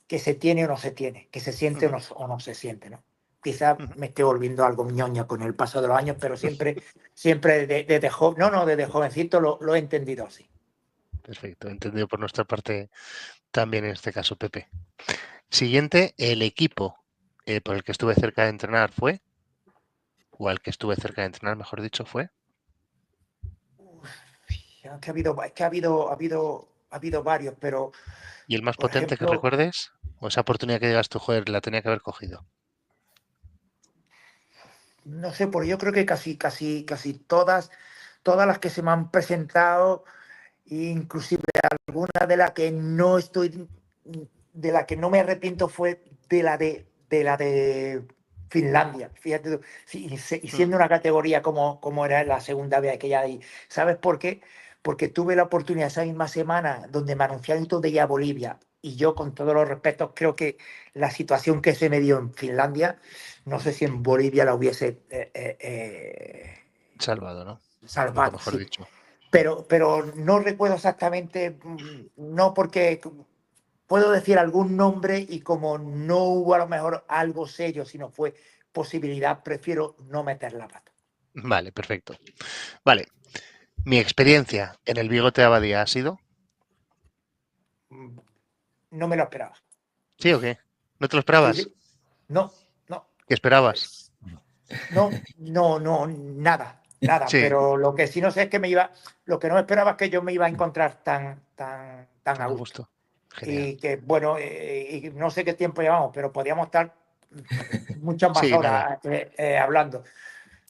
que se tiene o no se tiene, que se siente Ujú, o no se siente, ¿no? Quizá ujú. me esté volviendo algo ñoña con el paso de los años, pero siempre desde joven, no, desde jovencito lo he entendido así. Perfecto, entendido por nuestra parte también en este caso, Pepe. Siguiente, el equipo por el que estuve cerca de entrenar fue, o al que estuve cerca de entrenar, mejor dicho, fue. Que ha habido varios, pero ¿Y el más por potente que ejemplo, recuerdes? ¿O esa oportunidad que digas tú, joder, la tenía que haber cogido? no sé, porque yo creo que casi todas las que se me han presentado, inclusive alguna de la que no me arrepiento fue de la de Finlandia. Fíjate, tú, y Ujú, siendo una categoría como era la segunda vez que ya ahí. ¿Sabes por qué? Porque tuve la oportunidad esa misma semana donde me anunciaron todo de ir a Bolivia. Y yo, con todos los respetos, creo que la situación que se me dio en Finlandia, no sé si en Bolivia la hubiese salvado, ¿no? Nunca salvado, mejor sí. dicho. Pero no recuerdo exactamente, no porque puedo decir algún nombre y como no hubo a lo mejor algo serio, sino fue posibilidad, prefiero no meter la pata. Vale, perfecto. Vale, Mi experiencia en el Bigote de Abadía ha sido... No me lo esperaba. ¿Sí o qué? ¿No te lo Sí, esperabas? sí. No, no. ¿Qué esperabas? No, nada, Sí, pero lo que sí no sé es que lo que no esperaba es que yo me iba a encontrar tan a a gusto. gusto. Genial. Y que, bueno, y no sé qué tiempo llevamos, pero podíamos estar muchas más Sí, nada. horas hablando,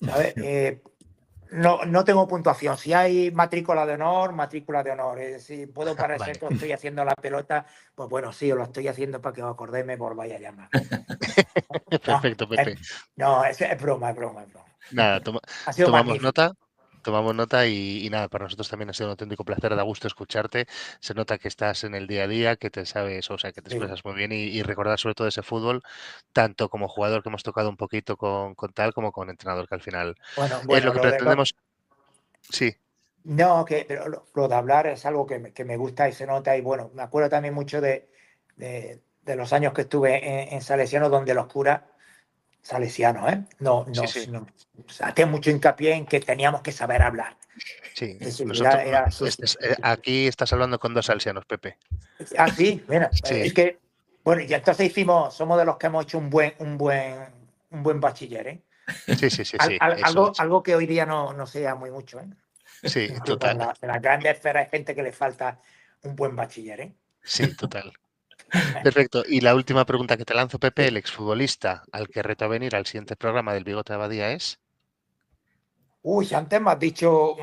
¿sabes? No tengo puntuación. Si hay matrícula de honor, matrícula de honor. Si puedo parecer Vale. que estoy haciendo la pelota, pues bueno, sí, os lo estoy haciendo para que os acordéis, me volváis a llamar. No, Perfecto, Pepe. es broma, es broma, es broma. Nada, Ha sido tomamos magnífico. nota. Tomamos nota y nada, para nosotros también ha sido un auténtico placer, da gusto escucharte. Se nota que estás en el día a día, que te sabes, o sea, que te Sí. expresas muy bien y recordar sobre todo ese fútbol, tanto como jugador que hemos tocado un poquito con tal, como con entrenador, que al final es lo Bueno, que pretendemos. Sí, no, pero lo de hablar es algo que me gusta y se nota. Y bueno, me acuerdo también mucho de los años que estuve en Salesiano, donde los curas salesianos, ¿eh? sí, sí, No, hacían mucho hincapié en que teníamos que saber hablar. sí. Eso Nosotros, era sí, sí. aquí estás hablando con dos salesianos, Pepe. Ah, sí, mira, Sí, es que, bueno, y entonces somos de los que hemos hecho un buen bachiller, ¿eh? sí, sí, sí, sí, eso es. Algo que hoy día no se da muy mucho, ¿eh? Sí, Incluso total, en la grande esfera hay gente que le falta un buen bachiller, ¿eh? sí, total. Perfecto. Y la última pregunta que te lanzo, Pepe, Sí. el exfutbolista al que reto a venir al siguiente programa del Bigote de Abadía es. Uy, antes me has dicho,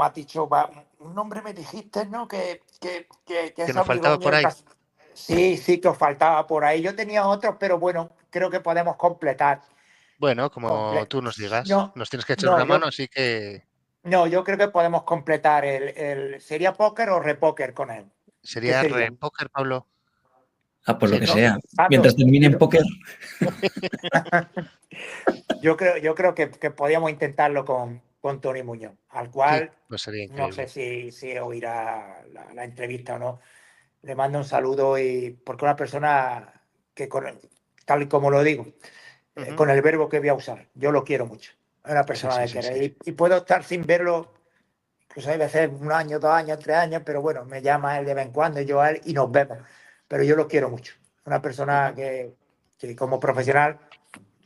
un nombre me dijiste, ¿no? Que Que es nos faltaba amigo por mío. ahí. Sí, sí, que os faltaba por ahí. Yo tenía otros, pero bueno, creo que podemos completar. Bueno, como Comple- tú nos digas, no, nos tienes que echar no, una mano, así que yo creo que podemos completar ¿sería póker o repóker con él? ¿Qué sería sería? re-póker, Pablo. Ah, pues lo Sí, que ¿no? sea. Mientras Pablo, termine en póker. yo creo que podíamos intentarlo con Tony Muñoz, al Sí, cual pues sería no sé increíble. si oirá la entrevista o no. Le mando un saludo porque una persona que, tal y como lo digo, Ujú. con el verbo que voy a usar, yo lo quiero mucho. Es una Sí, persona sí, de sí, querer. sí. Y puedo estar sin verlo, pues hay veces 1 año, 2 años, 3 años, pero bueno, me llama él de vez en cuando, yo a él y nos vemos. Pero yo lo quiero mucho. Una persona Ujú. que como profesional,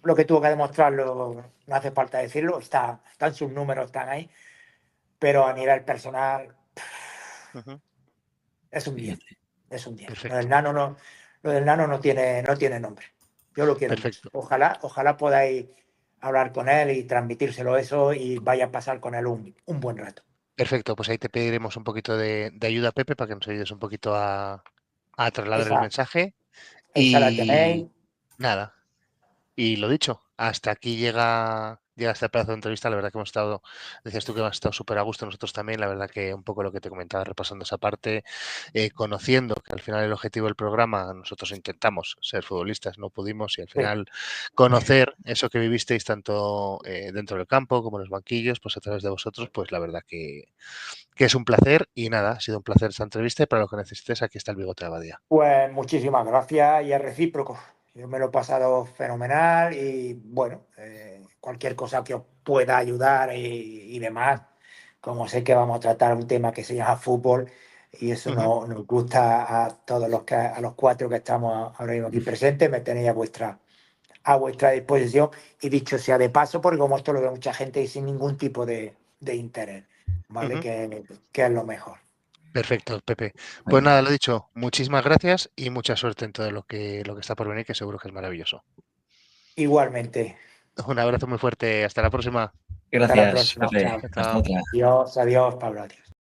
lo que tuvo que demostrarlo, no hace falta decirlo, están sus números, están ahí, pero a nivel personal Ujú. es un 10. Fíjate. Es un 10. Perfecto, Lo del nano no tiene nombre. Yo lo quiero mucho. perfecto. Ojalá podáis hablar con él y transmitírselo eso y vaya a pasar con él un buen rato. Perfecto, pues ahí te pediremos un poquito de ayuda, Pepe, para que nos ayudes un poquito a trasladar el Esa, mensaje. esa la tenéis. Y nada, y lo dicho, hasta aquí llega este pedazo de entrevista. La verdad que hemos estado, decías tú que hemos estado súper a gusto, nosotros también. La verdad que un poco lo que te comentaba, repasando esa parte, conociendo que al final el objetivo del programa, nosotros intentamos ser futbolistas, no pudimos, y al Sí. final conocer eso que vivisteis tanto dentro del campo como en los banquillos, pues a través de vosotros, pues la verdad que es un placer. Y nada, ha sido un placer esta entrevista y para lo que necesites, aquí está el Bigote de Abadía. Pues muchísimas gracias y es recíproco. Yo me lo he pasado fenomenal y bueno, cualquier cosa que os pueda ayudar y demás, como sé que vamos a tratar un tema que se llama fútbol y eso Ujú. nos gusta a todos a los cuatro que estamos ahora mismo aquí presentes, me tenéis a vuestra disposición y dicho sea de paso, porque como esto lo ve mucha gente y sin ningún tipo de interés, ¿vale? Ujú. Que es lo mejor. Perfecto, Pepe. Pues nada, lo dicho, muchísimas gracias y mucha suerte en todo lo que está por venir, que seguro que es maravilloso. Igualmente, Un abrazo muy fuerte, hasta la próxima. hasta la Gracias, próxima. Pepe. Chao. Hasta Chao. otra. Adiós, Pablo. Adiós.